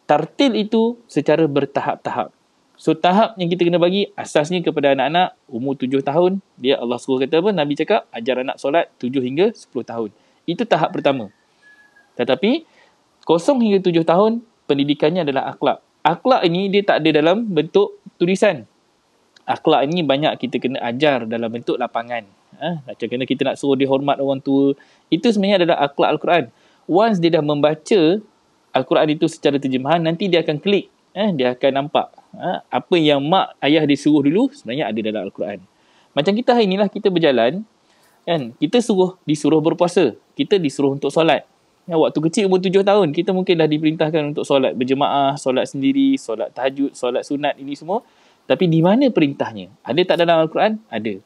S1: Tartil itu secara bertahap-tahap. So tahap yang kita kena bagi asasnya kepada anak-anak umur 7 tahun. Dia Allah suruh kata apa? Nabi cakap ajar anak solat 7 hingga 10 tahun. Itu tahap pertama. Tetapi 0 hingga 7 tahun pendidikannya adalah akhlak. Akhlak ini dia tak ada dalam bentuk tulisan. Akhlak ini banyak kita kena ajar dalam bentuk lapangan. Macam kena kita nak suruh dia hormat orang tua. Itu sebenarnya adalah akhlak Al-Quran. Once dia dah membaca Al-Quran itu secara terjemahan, nanti dia akan klik. Dia akan nampak apa yang mak ayah dia suruh dulu sebenarnya ada dalam Al-Quran. Macam kita hari inilah kita berjalan, kan? Kita disuruh berpuasa. Kita disuruh untuk solat. Waktu kecil umur 7 tahun, kita mungkin dah diperintahkan untuk solat berjemaah, solat sendiri, solat tahajud, solat sunat, ini semua. Tapi di mana perintahnya? Ada tak dalam Al-Quran? Ada.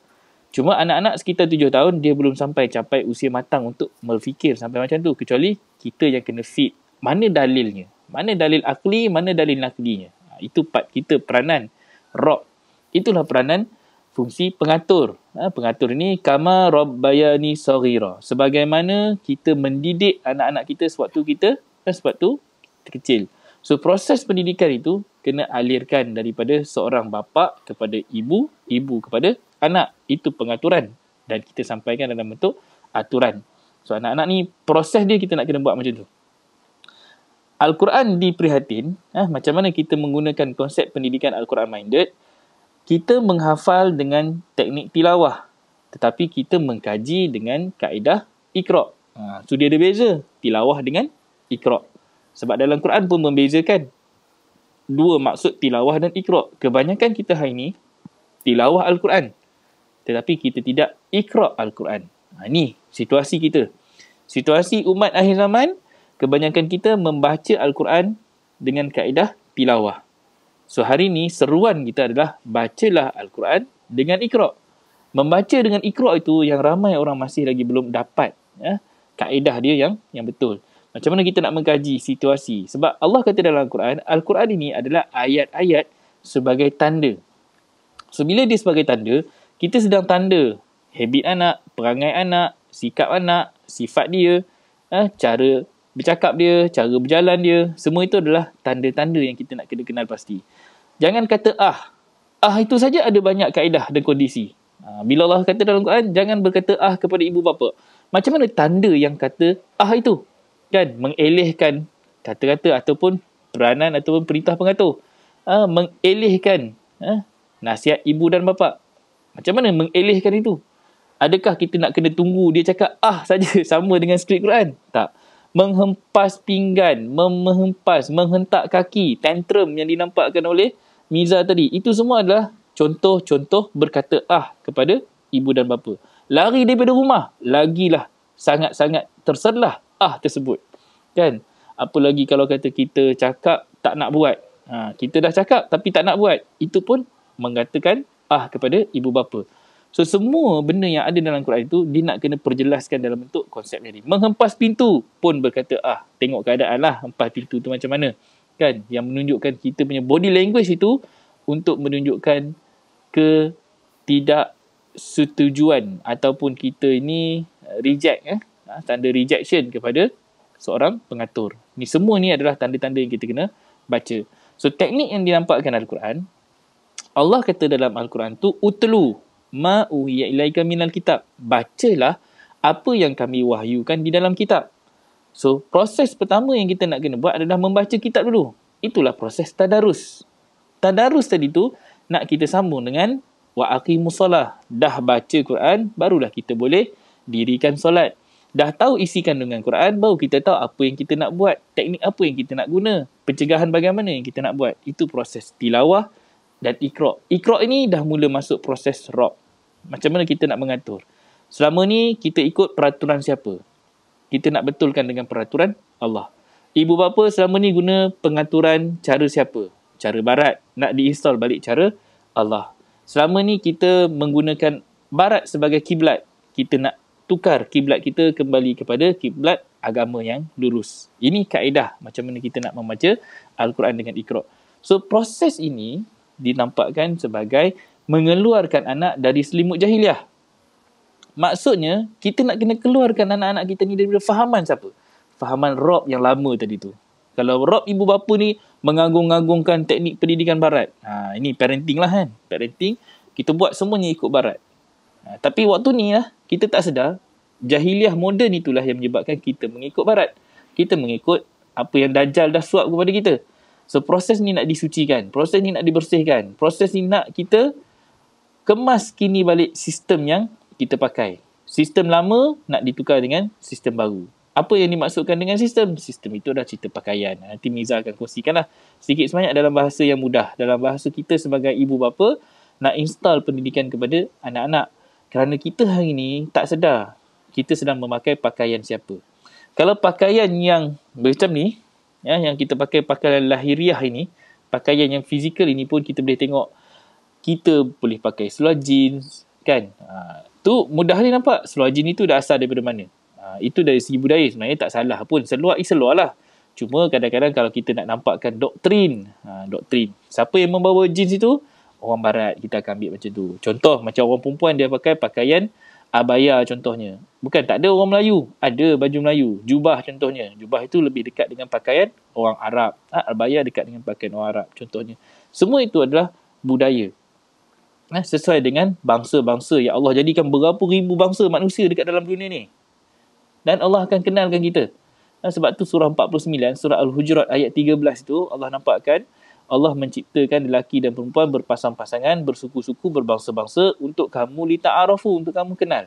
S1: Cuma anak-anak sekitar 7 tahun, dia belum capai usia matang untuk berfikir sampai macam tu. Kecuali kita yang kena fit. Mana dalilnya? Mana dalil akli, mana dalil naklinya? Itu part kita, peranan Rob. Itulah peranan fungsi pengatur. Pengatur ini kama rabbayani saghira. Sebagaimana kita mendidik anak-anak kita sewaktu kita kecil. So proses pendidikan itu kena alirkan daripada seorang bapa kepada ibu, ibu kepada anak. Itu pengaturan dan kita sampaikan dalam bentuk aturan. So anak-anak ni proses dia kita nak kena buat macam tu. Al-Quran diprihatin, macam mana kita menggunakan konsep pendidikan Al-Quran minded. Kita menghafal dengan teknik tilawah, tetapi kita mengkaji dengan kaedah iqra'. So dia ada beza tilawah dengan iqra'. Sebab dalam Quran pun membezakan dua maksud tilawah dan iqra'. Kebanyakan kita hari ini tilawah Al-Quran, tetapi kita tidak iqra' Al-Quran. Ini situasi kita. Situasi umat akhir zaman, kebanyakan kita membaca Al-Quran dengan kaedah tilawah. So hari ni seruan kita adalah bacalah Al-Quran dengan iqra'. Membaca dengan iqra' itu yang ramai orang masih lagi belum dapat kaedah dia yang betul. Macam mana kita nak mengkaji situasi? Sebab Allah kata dalam Al-Quran, Al-Quran ini adalah ayat-ayat sebagai tanda. So bila dia sebagai tanda, kita sedang tanda habit anak, perangai anak, sikap anak, sifat dia, cara bercakap dia, cara berjalan dia, semua itu adalah tanda-tanda yang kita nak kena kenal pasti. Jangan kata itu saja ada banyak kaedah dan kondisi. Bila Allah kata dalam Quran, jangan berkata kepada ibu bapa. Macam mana tanda yang kata itu? Kan, mengelihkan kata-kata ataupun peranan ataupun perintah pengatur. Mengelihkan nasihat ibu dan bapa. Macam mana mengelihkan itu? Adakah kita nak kena tunggu dia cakap saja sama dengan skrip Quran? Tak. Menghempas pinggan, menghentak kaki, tantrum yang dinampakkan oleh Miza tadi. Itu semua adalah contoh-contoh berkata kepada ibu dan bapa. Lari daripada rumah, lagilah sangat-sangat terserlah tersebut. Kan? Apa lagi kalau kata kita cakap tak nak buat. Kita dah cakap tapi tak nak buat. Itu pun mengatakan kepada ibu bapa. So semua benda yang ada dalam Quran itu dia nak kena perjelaskan dalam bentuk konsep tadi. Menghempas pintu pun berkata tengok keadaan lah hempas pintu tu macam mana. Kan? Yang menunjukkan kita punya body language itu untuk menunjukkan ketidaksetujuan ataupun kita ini reject tanda rejection kepada seorang pengatur. Ni semua ni adalah tanda-tanda yang kita kena baca. So teknik yang dinampakkan Al-Quran, Allah kata dalam Al-Quran tu utlu ma uhiya ilaika minal kitab. Bacalah apa yang kami wahyukan di dalam kitab. So proses pertama yang kita nak kena buat adalah membaca kitab dulu. Itulah proses tadarus. Tadarus tadi tu nak kita sambung dengan wa aqimus solah. Dah baca Quran, barulah kita boleh dirikan solat. Dah tahu isi kandungan Quran, baru kita tahu apa yang kita nak buat, teknik apa yang kita nak guna, pencegahan bagaimana yang kita nak buat. Itu proses tilawah dan iqra'. Iqra' ini dah mula masuk proses rob. Macam mana kita nak mengatur. Selama ni kita ikut peraturan siapa? Kita nak betulkan dengan peraturan Allah. Ibu bapa selama ni guna pengaturan cara siapa? Cara barat. Nak diinstal balik cara Allah. Selama ni kita menggunakan barat sebagai kiblat. Kita nak tukar kiblat kita kembali kepada kiblat agama yang lurus. Ini kaedah macam mana kita nak membaca Al-Quran dengan iqra'. So proses ini dinampakkan sebagai mengeluarkan anak dari selimut jahiliah. Maksudnya, kita nak kena keluarkan anak-anak kita ni daripada fahaman siapa? Fahaman Rob yang lama tadi tu. Kalau Rob ibu bapa ni mengagung-agungkan teknik pendidikan barat. Ini parenting lah kan. Parenting, kita buat semuanya ikut barat. Tapi waktu ni lah, kita tak sedar, jahiliah moden itulah yang menyebabkan kita mengikut barat. Kita mengikut apa yang Dajjal dah suap kepada kita. So, proses ni nak disucikan. Proses ni nak dibersihkan. Proses ni nak kita kemas kini balik sistem yang kita pakai. Sistem lama nak ditukar dengan sistem baru. Apa yang dimaksudkan dengan sistem? Sistem itu adalah cerita pakaian. Nanti Miza akan kongsikan lah sedikit sebanyak dalam bahasa yang mudah. Dalam bahasa kita sebagai ibu bapa, nak install pendidikan kepada anak-anak. Kerana kita hari ni tak sedar kita sedang memakai pakaian siapa. Kalau pakaian yang macam ni, yang kita pakai pakaian lahiriah ini, pakaian yang fizikal ini pun kita boleh tengok. Kita boleh pakai seluar jeans, kan? Tu mudah ni nampak. Seluar jeans itu dah asal daripada mana? Itu dari segi budaya sebenarnya tak salah pun. Seluar lah. Cuma kadang-kadang kalau kita nak nampakkan doktrin. Siapa yang membawa jeans itu? Orang barat, kita akan ambil macam tu. Contoh, macam orang perempuan dia pakai pakaian abaya contohnya. Bukan, tak ada orang Melayu. Ada baju Melayu. Jubah contohnya. Jubah itu lebih dekat dengan pakaian orang Arab. Abaya dekat dengan pakaian orang Arab contohnya. Semua itu adalah budaya. Sesuai dengan bangsa-bangsa. Ya Allah jadikan berapa ribu bangsa manusia dekat dalam dunia ni. Dan Allah akan kenalkan kita. Sebab tu surah 49, surah Al-Hujurat ayat 13 itu Allah nampakkan Allah menciptakan lelaki dan perempuan berpasang-pasangan, bersuku-suku, berbangsa-bangsa untuk kamu lita'arafu, untuk kamu kenal.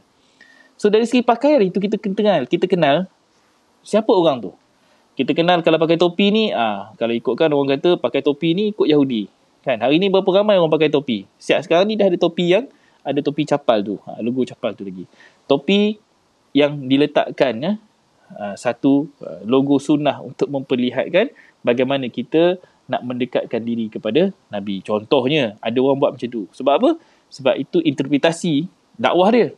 S1: So dari segi pakaian itu kita kenal siapa orang tu. Kita kenal kalau pakai topi ni, kalau ikutkan orang kata pakai topi ni ikut Yahudi. Kan hari ni berapa ramai orang pakai topi. Siap sekarang ni dah ada topi yang ada topi capal tu, logo capal tu lagi. Topi yang diletakkan satu logo sunnah untuk memperlihatkan bagaimana kita nak mendekatkan diri kepada Nabi. Contohnya, ada orang buat macam tu. Sebab apa? Sebab itu interpretasi dakwah dia.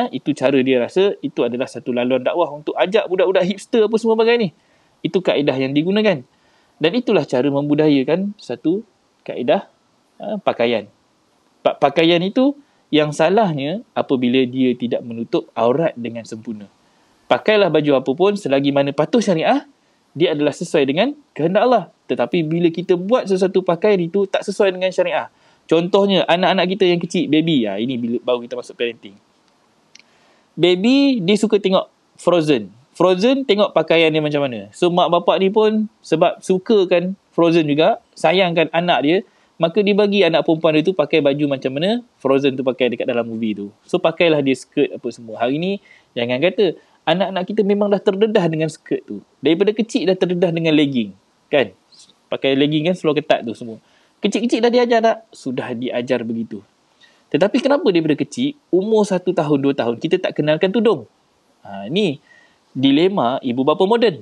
S1: Itu cara dia rasa itu adalah satu laluan dakwah untuk ajak budak-budak hipster apa semua bagai ni. Itu kaedah yang digunakan. Dan itulah cara membudayakan satu kaedah pakaian. Pakaian itu yang salahnya apabila dia tidak menutup aurat dengan sempurna. Pakailah baju apa pun selagi mana patuh syariah, dia adalah sesuai dengan kehendak Allah. Tetapi bila kita buat sesuatu pakaian itu tak sesuai dengan syariah. Contohnya, anak-anak kita yang kecil, baby. Ini baru kita masuk parenting. Baby, dia suka tengok Frozen. Frozen, tengok pakaian dia macam mana. So, mak bapak ni pun sebab sukakan Frozen juga, sayangkan anak dia, maka dia bagi anak perempuan dia tu pakai baju macam mana Frozen tu pakai dekat dalam movie tu. So, pakailah dia skirt apa semua. Hari ni, jangan kata, anak-anak kita memang dah terdedah dengan skirt tu. Daripada kecil dah terdedah dengan legging. Kan? Pakai legging kan, seluar ketat tu semua. Kecil-kecil dah diajar tak? Sudah diajar begitu. Tetapi kenapa daripada kecil, umur 1 tahun, 2 tahun, kita tak kenalkan tudung? Ni dilema ibu bapa moden.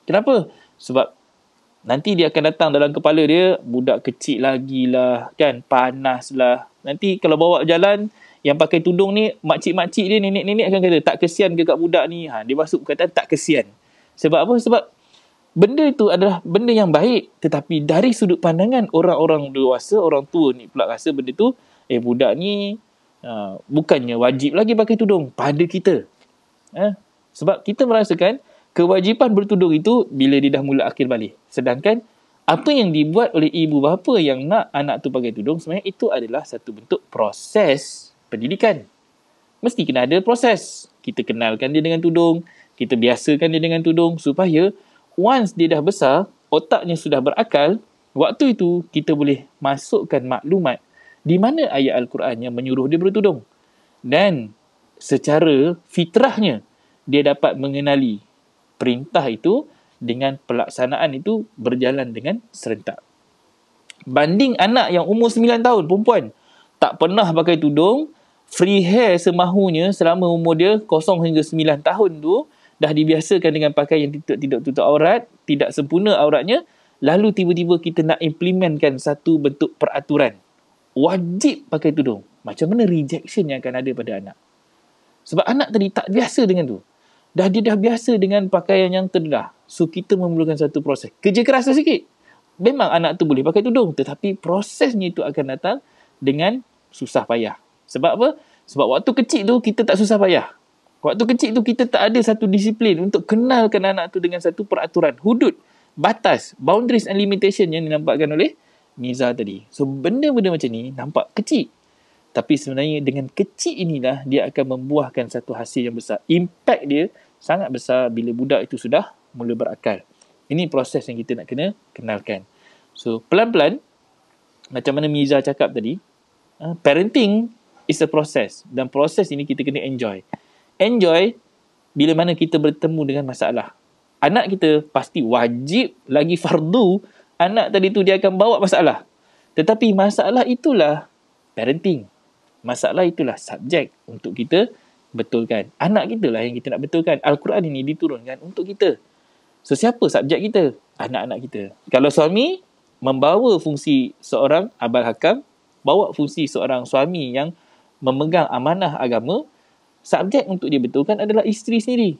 S1: Kenapa? Sebab nanti dia akan datang dalam kepala dia, budak kecil lagi lah, kan? Panas lah. Nanti kalau bawa jalan, yang pakai tudung ni, makcik-makcik dia, nenek-nenek akan kata, tak kesian ke kat budak ni? Dia masuk perkataan tak kesian. Sebab apa? Sebab benda itu adalah benda yang baik. Tetapi dari sudut pandangan orang-orang dewasa, orang tua ni pula rasa benda tu, budak ni bukannya wajib lagi pakai tudung pada kita. Sebab kita merasakan kewajipan bertudung itu bila dia dah mula akhir balik. Sedangkan apa yang dibuat oleh ibu bapa yang nak anak tu pakai tudung, sebenarnya itu adalah satu bentuk proses pendidikan. Mesti kena ada proses. Kita kenalkan dia dengan tudung, kita biasakan dia dengan tudung supaya once dia dah besar, otaknya sudah berakal, waktu itu kita boleh masukkan maklumat di mana ayat Al-Quran yang menyuruh dia bertudung. Dan secara fitrahnya, dia dapat mengenali perintah itu dengan pelaksanaan itu berjalan dengan serentak. Banding anak yang umur 9 tahun, perempuan, tak pernah pakai tudung, free hair semahunya selama umur dia 0 hingga 9 tahun tu, dah dibiasakan dengan pakaian yang tidak tutup aurat, tidak sempurna auratnya, lalu tiba-tiba kita nak implementkan satu bentuk peraturan. Wajib pakai tudung. Macam mana rejection yang akan ada pada anak? Sebab anak tadi tak biasa dengan tu. Dia dah biasa dengan pakaian yang terdedah. So, kita memerlukan satu proses. Kerja keras sikit. Memang anak tu boleh pakai tudung. Tetapi prosesnya itu akan datang dengan susah payah. Sebab apa? Sebab waktu kecil tu kita tak susah payah. Waktu kecil tu kita tak ada satu disiplin untuk kenalkan anak tu dengan satu peraturan, hudud, batas, boundaries and limitation yang dinampakkan oleh Miza tadi. So benda-benda macam ni nampak kecil. Tapi sebenarnya dengan kecil inilah dia akan membuahkan satu hasil yang besar. Impact dia sangat besar bila budak itu sudah mula berakal. Ini proses yang kita nak kena kenalkan. So pelan-pelan, macam mana Miza cakap tadi, parenting is a process. Dan proses ini kita kena enjoy. Enjoy bila mana kita bertemu dengan masalah. Anak kita pasti wajib lagi fardu. Anak tadi tu dia akan bawa masalah. Tetapi masalah itulah parenting. Masalah itulah subjek untuk kita betulkan. Anak kita lah yang kita nak betulkan. Al-Quran ini diturunkan untuk kita. So siapa subjek kita? Anak-anak kita. Kalau suami membawa fungsi seorang abal hakam, bawa fungsi seorang suami yang memegang amanah agama, subjek untuk dia betulkan adalah isteri sendiri.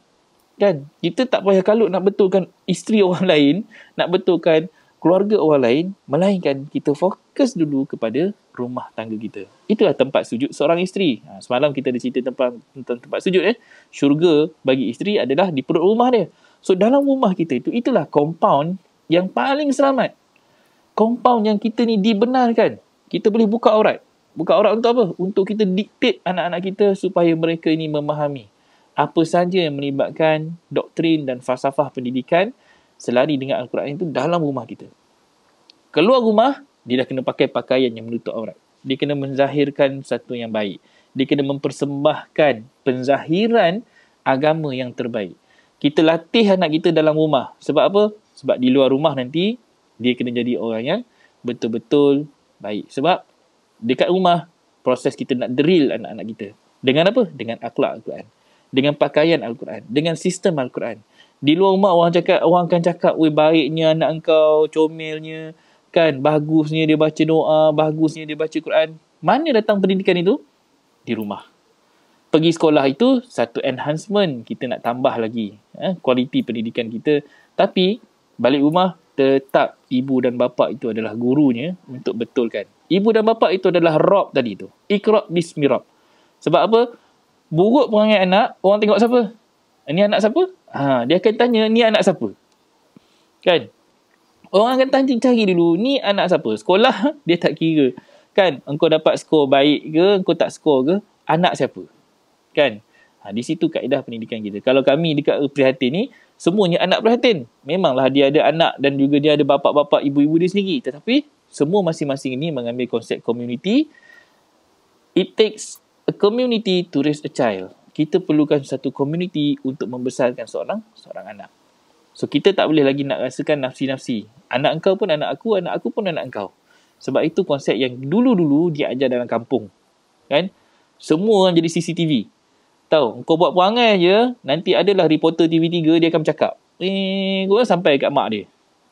S1: Kan? Kita tak payah kalut nak betulkan isteri orang lain, nak betulkan keluarga orang lain, melainkan kita fokus dulu kepada rumah tangga kita. Itulah tempat sujud seorang isteri. Semalam kita ada cerita tentang tempat sujud. Syurga bagi isteri adalah di perut rumah dia. So dalam rumah kita itu, itulah compound yang paling selamat. Compound yang kita ni dibenarkan. Kita boleh buka aurat. Buka aurat untuk apa? Untuk kita dictate anak-anak kita supaya mereka ini memahami apa saja yang melibatkan doktrin dan falsafah pendidikan selari dengan Al-Quran itu dalam rumah kita. Keluar rumah, dia dah kena pakai pakaian yang menutup aurat. Dia kena menzahirkan satu yang baik. Dia kena mempersembahkan penzahiran agama yang terbaik. Kita latih anak kita dalam rumah. Sebab apa? Sebab di luar rumah nanti, dia kena jadi orang yang betul-betul baik. Sebab dekat rumah, proses kita nak drill anak-anak kita. Dengan apa? Dengan akhlak Al-Quran. Dengan pakaian Al-Quran. Dengan sistem Al-Quran. Di luar rumah orang akan cakap, weh baiknya anak engkau, comelnya, kan, bagusnya dia baca doa, bagusnya dia baca Quran. Mana datang pendidikan itu? Di rumah. Pergi sekolah itu satu enhancement, kita nak tambah lagi kualiti pendidikan kita. Tapi balik rumah tetap ibu dan bapa itu adalah gurunya untuk betulkan. Ibu dan bapa itu adalah Rabb tadi tu. Iqra' bismi Rabb. Sebab apa? Buruk perangai anak, orang tengok siapa? Ini anak siapa? Dia akan tanya, ni anak siapa? Kan? Orang akan tanya, cari dulu, ni anak siapa? Sekolah, dia tak kira. Kan? Engkau dapat skor baik ke, engkau tak skor ke, anak siapa? Kan? Di situ kaedah pendidikan kita. Kalau kami dekat Prihatin ni, semuanya anak Prihatin. Memanglah dia ada anak dan juga dia ada bapa-bapa, ibu-ibu dia sendiri. Tetapi, semua masing-masing ini mengambil konsep community. It takes a community to raise a child. Kita perlukan satu community untuk membesarkan seorang anak. So, kita tak boleh lagi nak rasakan nafsi-nafsi. Anak engkau pun anak aku pun anak engkau. Sebab itu konsep yang dulu-dulu dia ajar dalam kampung. Kan? Semua orang jadi CCTV. Tahu, kau buat perangai je, nanti adalah reporter TV3, dia akan bercakap. Kau sampai kat mak dia.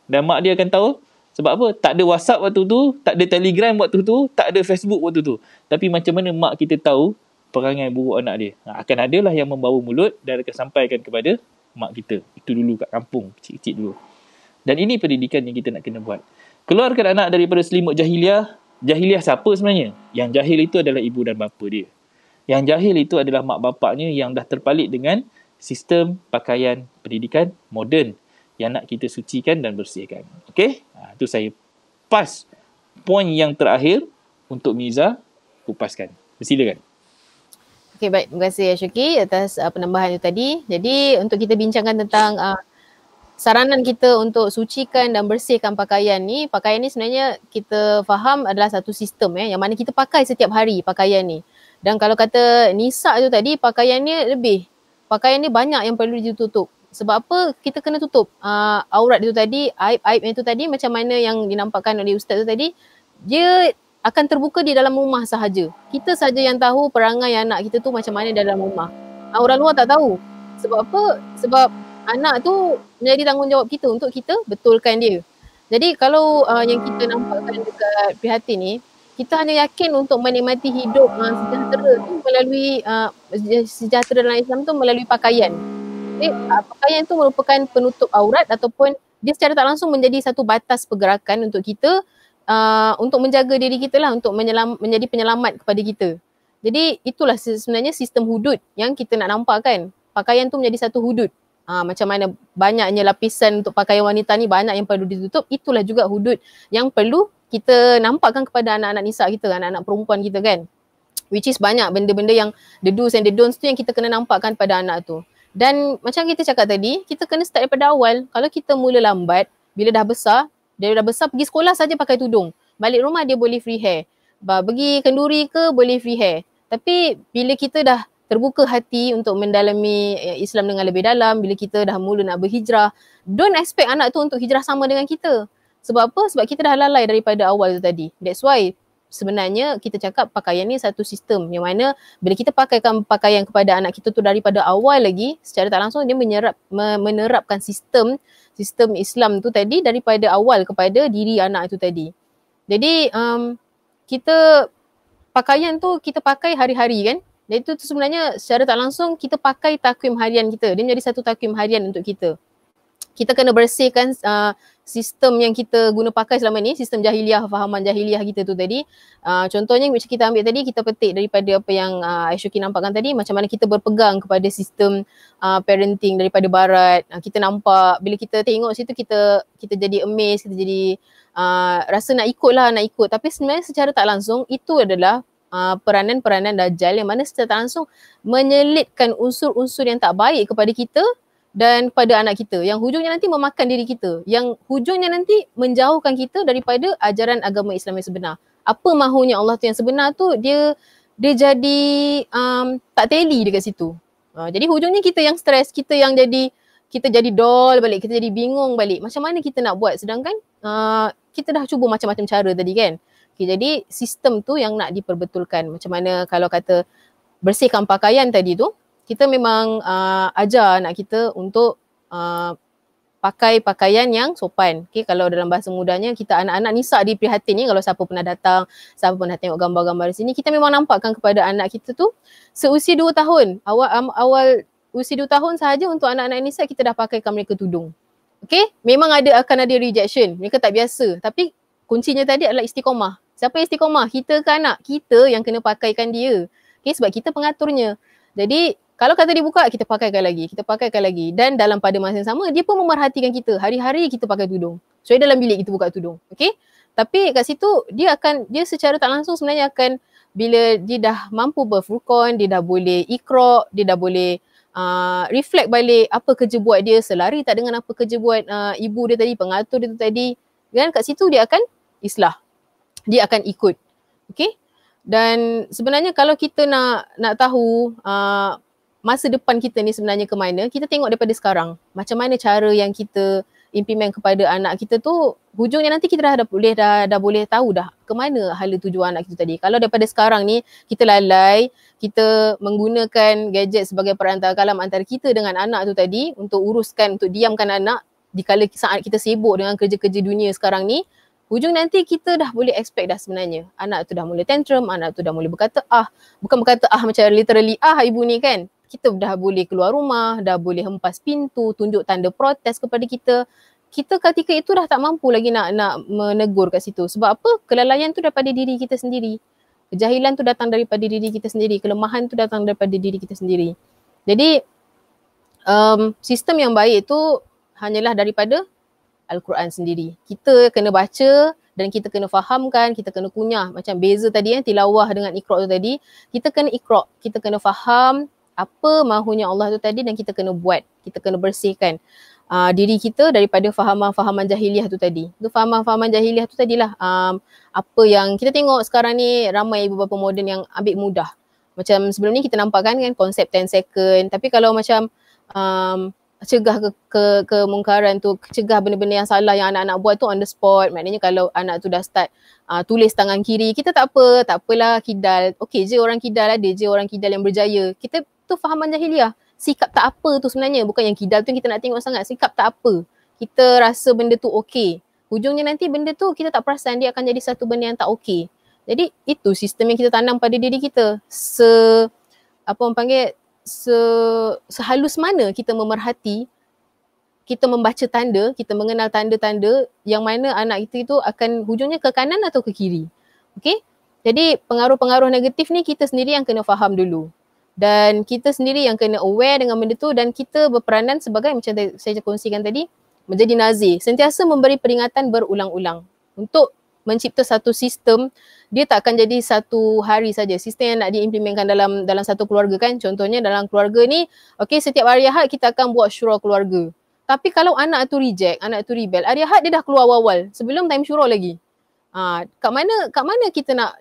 S1: Dan mak dia akan tahu, sebab apa? Tak ada WhatsApp waktu tu, tak ada Telegram waktu tu, tak ada Facebook waktu tu. Tapi macam mana mak kita tahu perangai buruk anak dia? Akan adalah yang membawa mulut dan akan sampaikan kepada mak kita. Itu dulu kat kampung, kecil-kecil dulu. Dan ini pendidikan yang kita nak kena buat. Keluarkan anak daripada selimut jahiliah. Jahiliah siapa sebenarnya? Yang jahil itu adalah ibu dan bapa dia. Yang jahil itu adalah mak bapaknya yang dah terpalit dengan sistem pakaian pendidikan moden yang nak kita sucikan dan bersihkan. Okey? Itu saya pas poin yang terakhir untuk Miza kupaskan. Silakan.
S2: Okey, baik. Terima kasih Syuki atas penambahan itu tadi. Jadi untuk kita bincangkan tentang saranan kita untuk sucikan dan bersihkan pakaian ni sebenarnya kita faham adalah satu sistem yang mana kita pakai setiap hari pakaian ni. Dan kalau kata Nisa tu tadi, pakaian ni banyak yang perlu ditutup. Sebab apa kita kena tutup aurat itu tadi, aib-aib itu tadi, macam mana yang dinampakkan oleh Ustaz tu tadi, dia akan terbuka di dalam rumah sahaja. Kita saja yang tahu perangai anak kita tu macam mana dalam rumah. Orang luar tak tahu. Sebab apa? Sebab anak tu menjadi tanggungjawab kita untuk kita betulkan dia. Jadi kalau yang kita nampakkan dekat Prihatin ni, kita hanya yakin untuk menikmati hidup sejahtera tu melalui sejahtera dalam Islam tu melalui pakaian. Pakaian tu merupakan penutup aurat ataupun dia secara tak langsung menjadi satu batas pergerakan untuk kita untuk menjaga diri kita lah, untuk menjadi penyelamat kepada kita. Jadi itulah sebenarnya sistem hudud yang kita nak nampak kan. Pakaian tu menjadi satu hudud. Macam mana banyaknya lapisan untuk pakaian wanita ni, banyak yang perlu ditutup. Itulah juga hudud yang perlu kita nampakkan kepada anak-anak nisa kita, anak-anak perempuan kita kan. Which is banyak benda-benda yang the do's and the don'ts tu yang kita kena nampakkan pada anak tu. Dan macam kita cakap tadi, kita kena start daripada awal. Kalau kita mula lambat, bila dah besar, dia dah besar pergi sekolah saja pakai tudung. Balik rumah dia boleh free hair. Pergi kenduri ke boleh free hair. Tapi bila kita dah terbuka hati untuk mendalami Islam dengan lebih dalam, bila kita dah mula nak berhijrah, don't expect anak tu untuk hijrah sama dengan kita. Sebab apa? Sebab kita dah lalai daripada awal tu tadi. That's why sebenarnya kita cakap pakaian ni satu sistem yang mana bila kita pakaikan pakaian kepada anak kita tu daripada awal lagi, secara tak langsung dia menerapkan sistem Islam tu tadi daripada awal kepada diri anak tu tadi. Jadi kita pakaian tu kita pakai hari-hari kan. Dan itu sebenarnya secara tak langsung kita pakai takwim harian kita. Dia menjadi satu takwim harian untuk kita. Kita kena bersihkan sistem yang kita guna pakai selama ni, sistem jahiliah, fahaman jahiliah kita tu tadi. Contohnya macam kita ambil tadi, kita petik daripada apa yang Aishoki nampakkan tadi, macam mana kita berpegang kepada sistem parenting daripada barat. Kita nampak, bila kita tengok situ kita jadi amazed, kita jadi rasa nak ikut. Tapi sebenarnya secara tak langsung itu adalah peranan-peranan Dajjal yang mana secara tak langsung menyelitkan unsur-unsur yang tak baik kepada kita dan kepada anak kita, yang hujungnya nanti memakan diri kita, yang hujungnya nanti menjauhkan kita daripada ajaran agama Islam yang sebenar. Apa mahunya Allah tu yang sebenar tu, dia jadi tak tally dekat situ. Jadi hujungnya kita yang stres, kita jadi dol balik, kita jadi bingung balik. Macam mana kita nak buat sedangkan kita dah cuba macam-macam cara tadi kan. Jadi sistem tu yang nak diperbetulkan. Macam mana kalau kata bersihkan pakaian tadi tu, kita memang ajar anak kita untuk pakai pakaian yang sopan. Okay, kalau dalam bahasa mudahnya, kita anak-anak nisa di Prihatin ni, kalau siapa pernah datang, siapa pernah tengok gambar-gambar di sini, kita memang nampakkan kepada anak kita tu seusia 2 tahun. Awal usia 2 tahun sahaja untuk anak-anak nisa kita dah pakaikan mereka tudung. Okay, memang akan ada rejection. Mereka tak biasa. Tapi kuncinya tadi adalah istiqomah. Siapa yang istiqomah? Kita ke anak? Kita yang kena pakaikan dia. Okay, sebab kita pengaturnya. Jadi kalau kata dia buka, kita pakaikan lagi. Dan pada masa yang sama, dia pun memerhatikan kita. Hari-hari kita pakai tudung. So dalam bilik kita buka tudung. Okay? Tapi kat situ, dia secara tak langsung sebenarnya akan, bila dia dah mampu berfurqan, dia dah boleh ikra', dia dah boleh reflect balik apa kerja buat dia, selari tak dengan apa kerja buat ibu dia tadi, pengatur dia tu tadi. Dan kat situ dia akan islah. Dia akan ikut. Okay? Dan sebenarnya kalau kita nak tahu masa depan kita ni sebenarnya ke mana, kita tengok daripada sekarang. Macam mana cara yang kita implement kepada anak kita tu, hujungnya nanti kita dah boleh tahu dah ke mana hala tujuan anak kita tadi. Kalau daripada sekarang ni kita lalai, kita menggunakan gadget sebagai perantara kalam antara kita dengan anak tu tadi untuk diamkan anak dikala saat kita sibuk dengan kerja-kerja dunia sekarang ni, hujung nanti kita dah boleh expect dah sebenarnya. Anak tu dah mulai tantrum, anak tu dah mulai berkata bukan berkata macam literally ibu ni kan. Kita dah boleh keluar rumah, dah boleh hempas pintu, tunjuk tanda protes kepada kita. Kita ketika itu dah tak mampu lagi nak menegur kat situ. Sebab apa? Kelalaian tu daripada diri kita sendiri. Kejahilan tu datang daripada diri kita sendiri. Kelemahan tu datang daripada diri kita sendiri. Jadi sistem yang baik tu hanyalah daripada Al-Quran sendiri. Kita kena baca dan kita kena fahamkan, kita kena kunyah. Macam beza tadi tilawah dengan iqra' tu tadi. Kita kena iqra', kita kena faham apa mahunya Allah tu tadi dan kita kena buat. Kita kena bersihkan diri kita daripada fahaman-fahaman jahiliah tu tadi. Tu fahaman-fahaman jahiliah tu tadilah apa yang kita tengok sekarang ni, ramai ibu bapa moden yang ambil mudah. Macam sebelum ni kita nampakkan kan konsep 10 second. Tapi kalau macam cegah kemungkaran tu, cegah benda-benda yang salah yang anak-anak buat tu on the spot. Maknanya kalau anak tu dah start tulis tangan kiri, kita tak apalah kidal. Okey je orang kidal, ada je orang kidal yang berjaya. Kita tu fahaman jahiliah. Sikap tak apa tu sebenarnya. Bukan yang kidal tu yang kita nak tengok sangat. Sikap tak apa. Kita rasa benda tu okey. Hujungnya nanti benda tu kita tak perasan dia akan jadi satu benda yang tak okey. Jadi itu sistem yang kita tanam pada diri kita. Sehalus mana kita memerhati kita membaca tanda, kita mengenal tanda-tanda yang mana anak itu akan hujungnya ke kanan atau ke kiri. Okay? Jadi pengaruh-pengaruh negatif ni kita sendiri yang kena faham dulu. Dan kita sendiri yang kena aware dengan benda tu, dan kita berperanan sebagai macam saya kongsikan tadi, menjadi nazir. Sentiasa memberi peringatan berulang-ulang untuk mencipta satu sistem. Dia tak akan jadi satu hari saja. Sistem yang nak diimplementkan dalam satu keluarga kan. Contohnya dalam keluarga ni, okay, setiap hari Ahad kita akan buat syura keluarga. Tapi kalau anak tu reject, anak tu rebel, hari Ahad dia dah keluar awal sebelum time syura lagi. Kat mana kita nak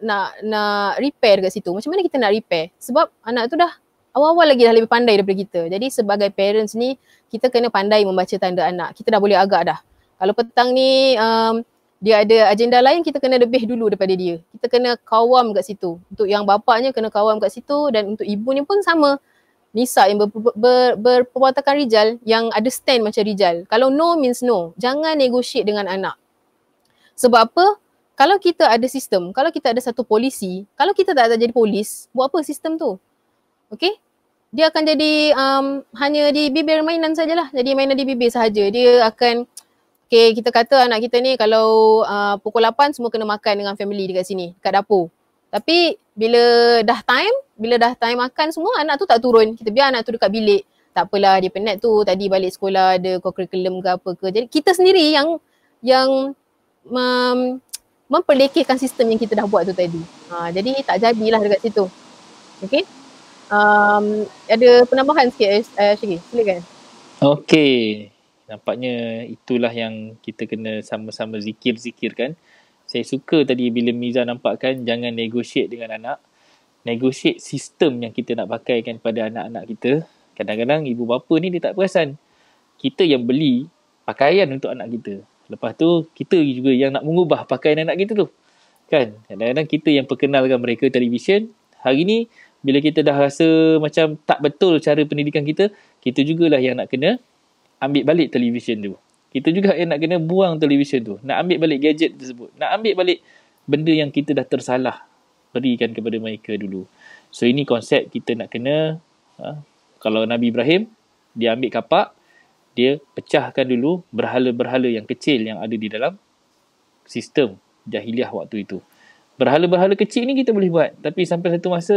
S2: repair dekat situ? Macam mana kita nak repair? Sebab anak tu dah awal-awal lagi dah lebih pandai daripada kita. Jadi sebagai parents ni, kita kena pandai membaca tanda anak. Kita dah boleh agak dah. Kalau petang ni dia ada agenda lain, kita kena lebih dulu daripada dia. Kita kena kawam kat situ. Untuk yang bapaknya kena kawam kat situ, dan untuk ibunya pun sama. Nisa yang berperwatakan rijal, yang ada stand macam rijal. Kalau no means no. Jangan negotiate dengan anak. Sebab apa? Kalau kita ada sistem, kalau kita ada satu polisi, kalau kita tak jadi polis, buat apa sistem tu? Okay? Dia akan jadi hanya di bibir mainan sajalah. Jadi mainan di bibir sahaja. Dia akan, okay, kita kata anak kita ni kalau pukul 8 semua kena makan dengan family dekat sini, dekat dapur. Tapi bila dah time makan semua, anak tu tak turun. Kita biar anak tu dekat bilik. Tak apalah, dia penat tu, tadi balik sekolah ada co-curriculum ke apa ke. Jadi kita sendiri yang memperlekehkan sistem yang kita dah buat tu tadi. Jadi tak jadilah dekat situ. Okay? Ada penambahan sikit, Syekh. Silakan.
S1: Okey. Nampaknya itulah yang kita kena sama-sama zikir-zikirkan. Saya suka tadi bila Miza nampakkan jangan negotiate dengan anak. Negotiate sistem yang kita nak pakaikan pada anak-anak kita. Kadang-kadang ibu bapa ni dia tak perasan. Kita yang beli pakaian untuk anak kita. Lepas tu kita juga yang nak mengubah pakaian anak kita tu. Kan? Kadang-kadang kita yang perkenalkan mereka televisyen. Hari ni bila kita dah rasa macam tak betul cara pendidikan kita, kita jugalah yang nak kena ambil balik televisyen tu. Kita juga yang nak kena buang televisyen tu. Nak ambil balik gadget tersebut. Nak ambil balik benda yang kita dah tersalah berikan kepada mereka dulu. So ini konsep kita nak kena, kalau Nabi Ibrahim, dia ambil kapak, dia pecahkan dulu berhala-berhala yang kecil yang ada di dalam sistem jahiliah waktu itu. Berhala-berhala kecil ni kita boleh buat. Tapi sampai satu masa,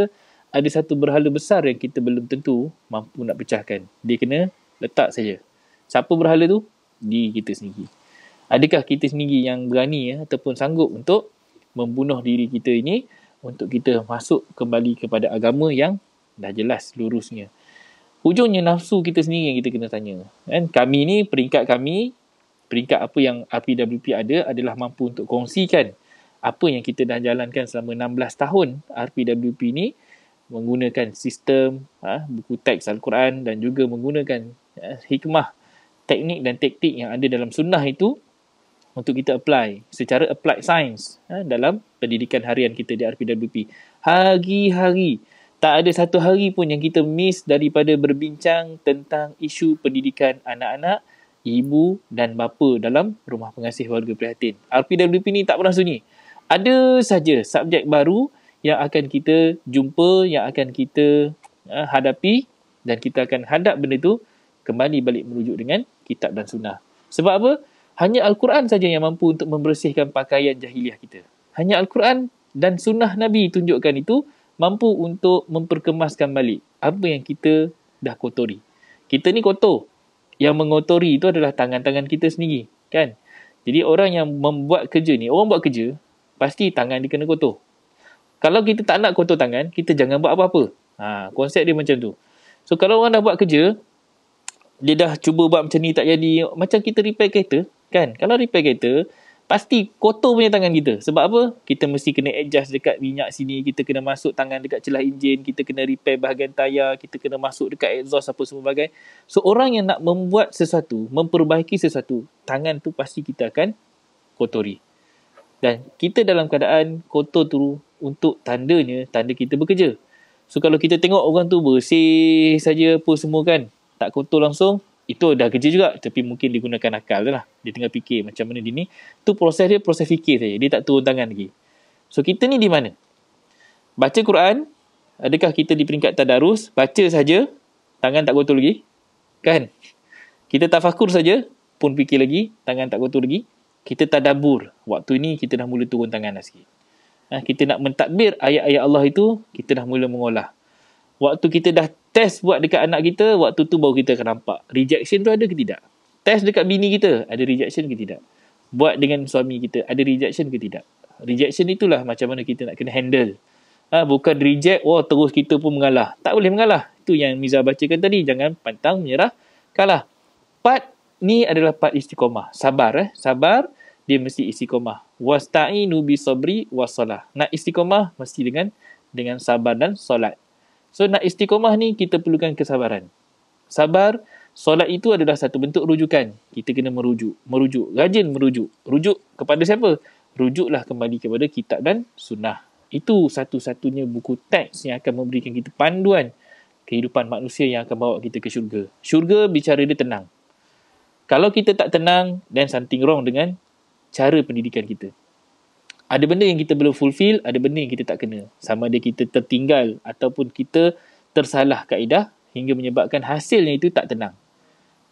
S1: ada satu berhala besar yang kita belum tentu mampu nak pecahkan. Dia kena letak saja. Siapa berhala tu? Diri kita sendiri. Adakah kita sendiri yang berani ataupun sanggup untuk membunuh diri kita ini untuk kita masuk kembali kepada agama yang dah jelas lurusnya? Hujungnya nafsu kita sendiri yang kita kena tanya. Kan? Kami ni, peringkat apa yang RPWP ada adalah mampu untuk kongsikan apa yang kita dah jalankan selama 16 tahun RPWP ni, menggunakan sistem buku teks Al-Quran dan juga menggunakan hikmah, teknik dan taktik yang ada dalam sunnah itu untuk kita apply secara applied science dalam pendidikan harian kita di RPWP. Hari-hari, tak ada satu hari pun yang kita miss daripada berbincang tentang isu pendidikan anak-anak, ibu dan bapa dalam Rumah Pengasih Warga Prihatin. RPWP ni tak pernah sunyi. Ada saja subjek baru yang akan kita jumpa, yang akan kita hadapi, dan kita akan hadap benda tu kembali balik merujuk dengan kitab dan sunnah. Sebab apa? Hanya Al-Quran saja yang mampu untuk membersihkan pakaian jahiliah kita. Hanya Al-Quran dan sunnah Nabi tunjukkan itu mampu untuk memperkemaskan balik apa yang kita dah kotori. Kita ni kotor. Yang mengotori itu adalah tangan-tangan kita sendiri. Kan? Jadi orang yang membuat kerja ni, orang buat kerja, pasti tangan dia kena kotor. Kalau kita tak nak kotor tangan, kita jangan buat apa-apa. Konsep dia macam tu. So kalau orang dah buat kerja, dia dah cuba buat macam ni tak jadi, macam kita repair kereta, kan? Kalau repair kereta, pasti kotor punya tangan kita. Sebab apa? Kita mesti kena adjust dekat minyak sini, kita kena masuk tangan dekat celah enjin, kita kena repair bahagian tayar, kita kena masuk dekat exhaust apa semua bagai. So orang yang nak membuat sesuatu, memperbaiki sesuatu, tangan tu pasti kita akan kotori. Dan kita dalam keadaan kotor tu untuk tandanya, tanda kita bekerja. So kalau kita tengok orang tu bersih saja apa semua kan, tak kotor langsung, itu dah kerja juga. Tapi mungkin dia gunakan akal lah. Dia tengah fikir macam mana dia ni. Tu proses dia, proses fikir saja. Dia tak turun tangan lagi. So kita ni di mana? Baca Quran, adakah kita di peringkat tadarus? Baca saja, tangan tak kotor lagi? Kan? Kita tafakur saja pun fikir lagi, tangan tak kotor lagi. Kita tadabbur, waktu ni kita dah mula turun tangan dah sikit. Kita nak mentadbir ayat-ayat Allah itu, kita dah mula mengolah. Waktu kita dah test buat dekat anak kita, waktu tu baru kita akan nampak rejection tu ada ke tidak. Test dekat bini kita, ada rejection ke tidak. Buat dengan suami kita, ada rejection ke tidak. Rejection itulah macam mana kita nak kena handle. Bukan reject, terus kita pun mengalah. Tak boleh mengalah. Itu yang Miza bacakan tadi. Jangan pantang menyerah, kalah. Part ni adalah part istiqamah. Sabar. Sabar, dia mesti istiqamah. Wasta'inu bisabri wassalah. Nak istiqamah mesti dengan sabar dan solat. So nak istiqamah ni kita perlukan kesabaran. Sabar, solat itu adalah satu bentuk rujukan. Kita kena merujuk. Rajin merujuk. Rujuk kepada siapa? Rujuklah kembali kepada kitab dan sunnah. Itu satu-satunya buku teks yang akan memberikan kita panduan kehidupan manusia yang akan bawa kita ke syurga. Syurga bicara dia tenang. Kalau kita tak tenang, then something wrong dengan cara pendidikan kita. Ada benda yang kita belum fulfill, ada benda yang kita tak kena. Sama ada kita tertinggal ataupun kita tersalah kaedah hingga menyebabkan hasilnya itu tak tenang.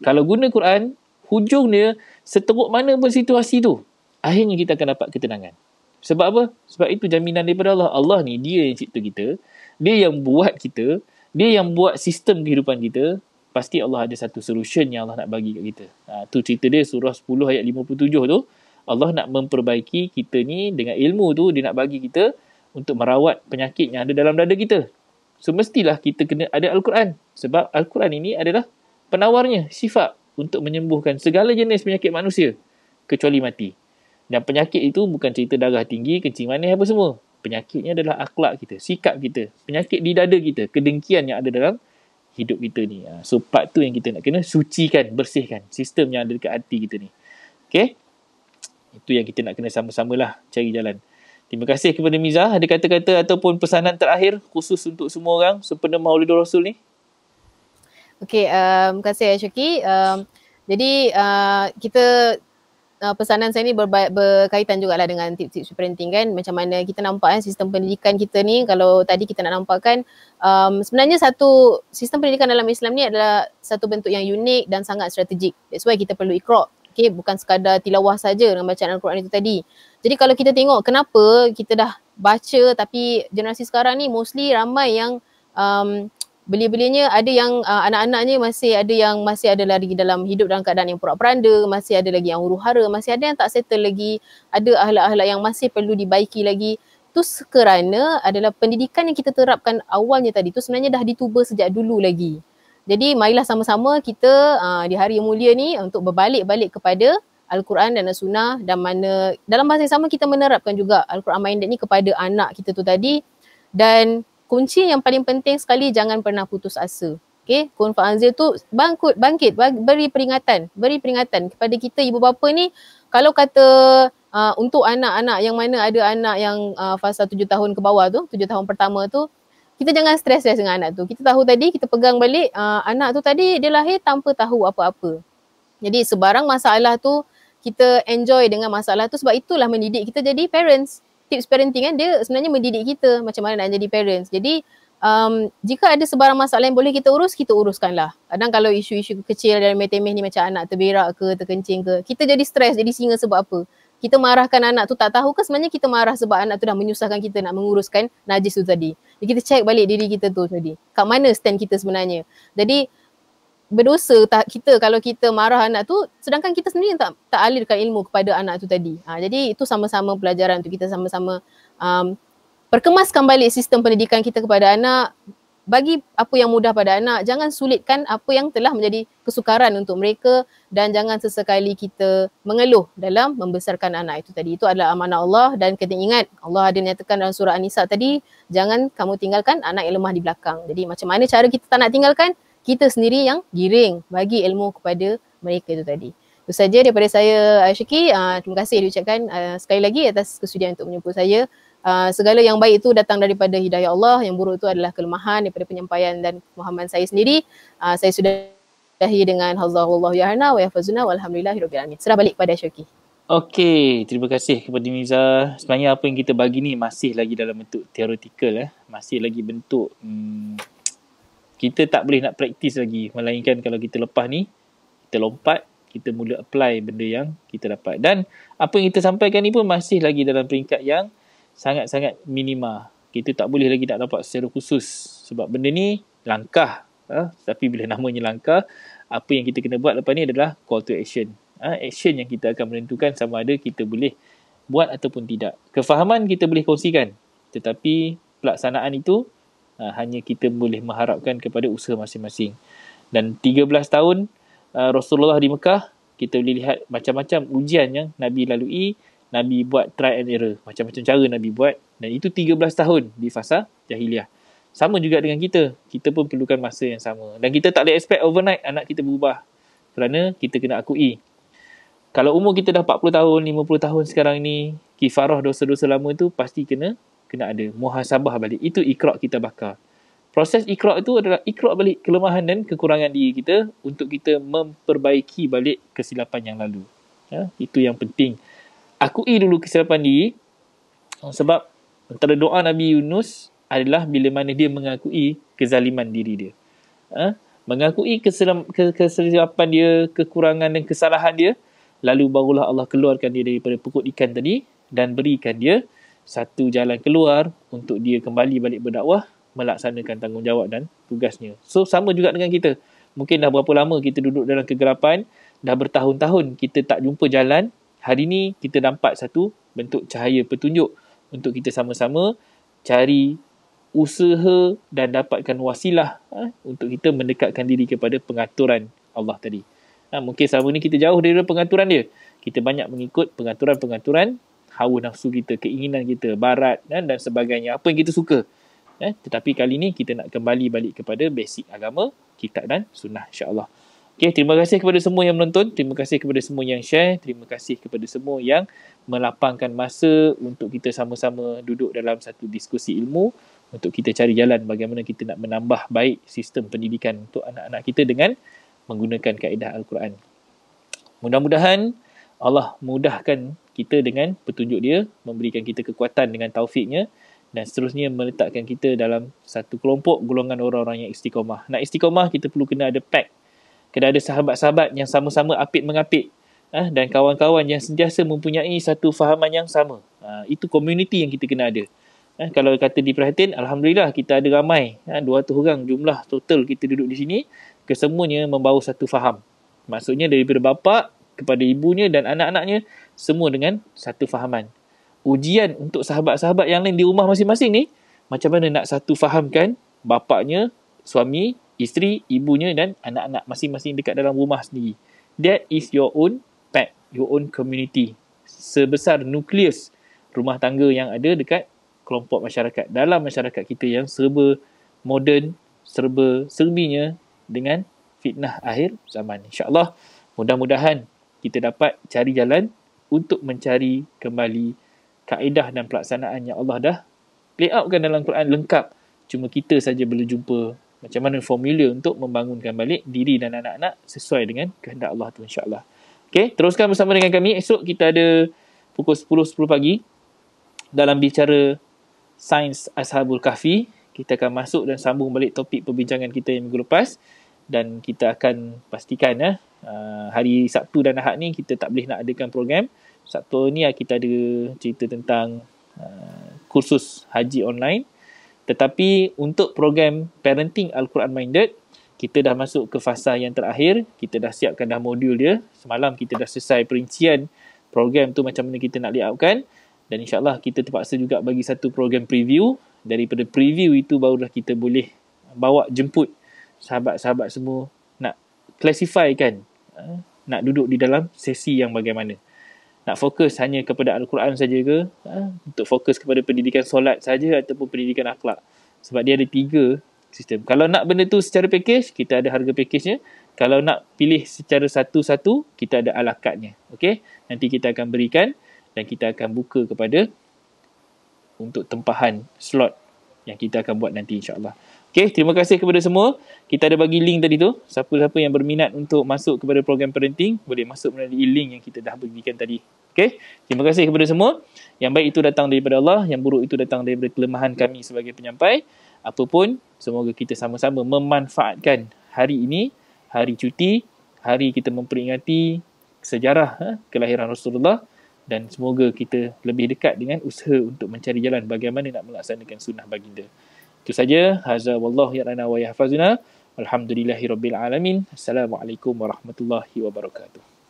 S1: Kalau guna Quran, hujung dia seteruk mana pun situasi tu, akhirnya kita akan dapat ketenangan. Sebab apa? Sebab itu jaminan daripada Allah. Allah ni dia yang cipta kita, dia yang buat kita, dia yang buat sistem kehidupan kita. Pasti Allah ada satu solution yang Allah nak bagi kat kita. Tu cerita dia surah 10 ayat 57 tu. Allah nak memperbaiki kita ni dengan ilmu tu, dia nak bagi kita untuk merawat penyakit yang ada dalam dada kita. So mestilah kita kena ada Al-Quran. Sebab Al-Quran ini adalah penawarnya, sifat untuk menyembuhkan segala jenis penyakit manusia kecuali mati. Dan penyakit itu bukan cerita darah tinggi, kencing manis apa semua. Penyakitnya adalah akhlak kita, sikap kita. Penyakit di dada kita, kedengkian yang ada dalam hidup kita ni. So part tu yang kita nak kena sucikan, bersihkan sistem yang ada dekat hati kita ni. Okay? Itu yang kita nak kena sama-sama lah cari jalan. Terima kasih kepada Miza. Ada kata-kata ataupun pesanan terakhir khusus untuk semua orang sempena Maulidul Rasul ni?
S2: Okay, terima kasih Syuki. Jadi kita pesanan saya ni berkaitan jugalah dengan tips-tips parenting kan. Macam mana kita nampak sistem pendidikan kita ni, kalau tadi kita nak nampakkan sebenarnya satu sistem pendidikan dalam Islam ni adalah satu bentuk yang unik dan sangat strategik. That's why kita perlu Iqra'. Okay, bukan sekadar tilawah saja dengan bacaan Al-Quran itu tadi. Jadi kalau kita tengok kenapa kita dah baca tapi generasi sekarang ni mostly ramai yang belia-belianya ada yang anak-anaknya masih ada lagi dalam hidup dalam keadaan yang porak-peranda, masih ada lagi yang huru-hara, masih ada yang tak settle lagi, ada akhlak-akhlak yang masih perlu dibaiki lagi. Itu kerana adalah pendidikan yang kita terapkan awalnya tadi tu sebenarnya dah dituba sejak dulu lagi. Jadi marilah sama-sama kita di hari yang mulia ni untuk berbalik-balik kepada Al-Quran dan As-Sunnah, dan mana dalam masa yang sama kita menerapkan juga Al-Quran minded ni kepada anak kita tu tadi. Dan kunci yang paling penting sekali, jangan pernah putus asa. Okay, kun fa'anzir tu bangkit, beri peringatan kepada kita ibu bapa ni. Kalau kata untuk anak-anak yang mana ada anak yang fasa 7 tahun ke bawah tu, 7 tahun pertama tu, kita jangan stres dengan anak tu. Kita tahu tadi, kita pegang balik anak tu tadi dia lahir tanpa tahu apa-apa. Jadi sebarang masalah tu kita enjoy dengan masalah tu, sebab itulah mendidik kita jadi parents. Tips parenting kan dia sebenarnya mendidik kita macam mana nak jadi parents. Jadi jika ada sebarang masalah yang boleh kita uruskanlah. Kadang kalau isu-isu kecil dalam temeh ni macam anak terberak ke, terkencing ke, kita jadi stres, jadi singa sebab apa? Kita marahkan anak tu tak tahu ke sebenarnya kita marah sebab anak tu dah menyusahkan kita nak menguruskan najis tu tadi. Jadi kita check balik diri kita tu tadi. Kat mana stand kita sebenarnya. Jadi berdosa kita kalau kita marah anak tu sedangkan kita sendiri yang tak alirkan ilmu kepada anak tu tadi. Jadi itu sama-sama pelajaran untuk kita sama-sama perkemaskan balik sistem pendidikan kita kepada anak. Bagi apa yang mudah pada anak, jangan sulitkan apa yang telah menjadi kesukaran untuk mereka, dan jangan sesekali kita mengeluh dalam membesarkan anak itu tadi. Itu adalah amanah Allah, dan kena ingat Allah ada nyatakan dalam surah An-Nisa tadi, jangan kamu tinggalkan anak yang lemah di belakang. Jadi macam mana cara kita tak nak tinggalkan? Kita sendiri yang giring bagi ilmu kepada mereka itu tadi. Itu saja daripada saya, Syuki. Terima kasih diucapkan sekali lagi atas kesudian untuk menjemput saya. Segala yang baik itu datang daripada hidayah Allah, yang buruk itu adalah kelemahan daripada penyampaian dan pemahaman saya sendiri. Saya sudahi dengan Allahu yahna wa yahfazuna walhamdulillahirabbil alamin. Serah balik kepada Syuki.
S1: Okey, terima kasih kepada Miza. Sebenarnya apa yang kita bagi ni masih lagi dalam bentuk teoretikal, masih lagi bentuk kita tak boleh nak praktis lagi, melainkan kalau kita lepas ni kita lompat, kita mula apply benda yang kita dapat. Dan apa yang kita sampaikan ni pun masih lagi dalam peringkat yang sangat-sangat minima. Kita tak boleh lagi nak dapat secara khusus. Sebab benda ni langkah. Tapi bila namanya langkah, apa yang kita kena buat lepas ni adalah call to action. Action yang kita akan menentukan sama ada kita boleh buat ataupun tidak. Kefahaman kita boleh kongsikan. Tetapi pelaksanaan itu hanya kita boleh mengharapkan kepada usaha masing-masing. Dan 13 tahun Rasulullah di Mekah, kita boleh lihat macam-macam ujian yang Nabi lalui. Nabi buat try and error. Macam-macam cara Nabi buat. Dan itu 13 tahun di fasa jahiliah. Sama juga dengan kita. Kita pun perlukan masa yang sama. Dan kita tak boleh expect overnight anak kita berubah. Kerana kita kena akui. Kalau umur kita dah 40 tahun, 50 tahun sekarang ni, kifarah dosa-dosa lama tu pasti kena ada. Muhasabah balik. Itu ikrar kita bakar. Proses ikrar itu adalah ikrar balik kelemahan dan kekurangan diri kita untuk kita memperbaiki balik kesilapan yang lalu. Itu yang penting. Akui dulu kesilapan diri. Sebab antara doa Nabi Yunus adalah bila mana dia mengakui kezaliman diri dia. Mengakui kesilapan dia, kekurangan dan kesalahan dia, lalu barulah Allah keluarkan dia daripada perut ikan tadi dan berikan dia satu jalan keluar untuk dia kembali balik berdakwah, melaksanakan tanggungjawab dan tugasnya. So, sama juga dengan kita. Mungkin dah berapa lama kita duduk dalam kegelapan, dah bertahun-tahun kita tak jumpa jalan. Hari ni kita nampak satu bentuk cahaya petunjuk untuk kita sama-sama cari usaha dan dapatkan wasilah untuk kita mendekatkan diri kepada pengaturan Allah tadi. Mungkin selama ni kita jauh daripada pengaturan dia. Kita banyak mengikut pengaturan-pengaturan hawa nafsu kita, keinginan kita, barat dan sebagainya. Apa yang kita suka. Tetapi kali ni kita nak kembali balik kepada basic agama, kitab dan sunnah, insyaAllah. Okay, terima kasih kepada semua yang menonton. Terima kasih kepada semua yang share. Terima kasih kepada semua yang melapangkan masa untuk kita sama-sama duduk dalam satu diskusi ilmu untuk kita cari jalan bagaimana kita nak menambah baik sistem pendidikan untuk anak-anak kita dengan menggunakan kaedah Al-Quran. Mudah-mudahan Allah mudahkan kita dengan petunjuk dia, memberikan kita kekuatan dengan taufiknya dan seterusnya meletakkan kita dalam satu kelompok golongan orang-orang yang istiqamah. Nak istiqamah, kita perlu kena ada pack. Kena ada sahabat-sahabat yang sama-sama apit mengapit. Dan kawan-kawan yang sentiasa mempunyai satu fahaman yang sama. Itu community yang kita kena ada. Kalau kata diperhatikan, Alhamdulillah kita ada ramai. 200 orang jumlah total kita duduk di sini. Kesemuanya membawa satu faham. Maksudnya daripada bapa kepada ibunya dan anak-anaknya, semua dengan satu fahaman. Ujian untuk sahabat-sahabat yang lain di rumah masing-masing ni, macam mana nak satu fahamkan bapaknya, suami, isteri, ibunya dan anak-anak masing-masing dekat dalam rumah sendiri. That is your own pack, your own community. Sebesar nukleus rumah tangga yang ada dekat kelompok masyarakat. Dalam masyarakat kita yang serba moden, serba serbinya dengan fitnah akhir zaman. InsyaAllah, mudah-mudahan kita dapat cari jalan untuk mencari kembali kaedah dan pelaksanaan yang Allah dah layoutkan dalam Quran lengkap. Cuma kita saja belum jumpa macam mana formula untuk membangunkan balik diri dan anak-anak sesuai dengan kehendak Allah tu, insyaAllah. Okay, teruskan bersama dengan kami. Esok kita ada pukul 10 pagi dalam bicara Sains Ashabul Kahfi. Kita akan masuk dan sambung balik topik perbincangan kita yang minggu lepas. Dan kita akan pastikan hari Sabtu dan Ahad ni kita tak boleh nak adakan program. Sabtu ni kita ada cerita tentang kursus haji online. Tetapi untuk program Parenting Al-Quran Minded, kita dah masuk ke fasa yang terakhir. Kita dah siapkan dah modul dia. Semalam kita dah selesai perincian program tu macam mana kita nak layoutkan. Dan insyaAllah kita terpaksa juga bagi satu program preview. Daripada preview itu barulah kita boleh bawa jemput sahabat-sahabat semua nak classifykan, nak duduk di dalam sesi yang bagaimana. Nak fokus hanya kepada Al-Quran saja ke, untuk fokus kepada pendidikan solat saja ataupun pendidikan akhlak. Sebab dia ada 3 sistem. Kalau nak benda tu secara package, kita ada harga package-nya. Kalau nak pilih secara satu-satu, kita ada a la carte-nya. Okay? Nanti kita akan berikan dan kita akan buka kepada untuk tempahan slot yang kita akan buat nanti, insyaAllah. Okay, terima kasih kepada semua. Kita ada bagi link tadi tu. Siapa-siapa yang berminat untuk masuk kepada program parenting, boleh masuk melalui link yang kita dah berikan tadi. Okay, terima kasih kepada semua. Yang baik itu datang daripada Allah, yang buruk itu datang daripada kelemahan kami sebagai penyampai. Apapun, semoga kita sama-sama memanfaatkan hari ini, hari cuti, hari kita memperingati sejarah kelahiran Rasulullah, dan semoga kita lebih dekat dengan usaha untuk mencari jalan bagaimana nak melaksanakan sunnah baginda. Itu saja. Haza wallahu ya'lana wa yahfazuna. Alhamdulillahirabbil alamin. Assalamualaikum warahmatullahi wabarakatuh.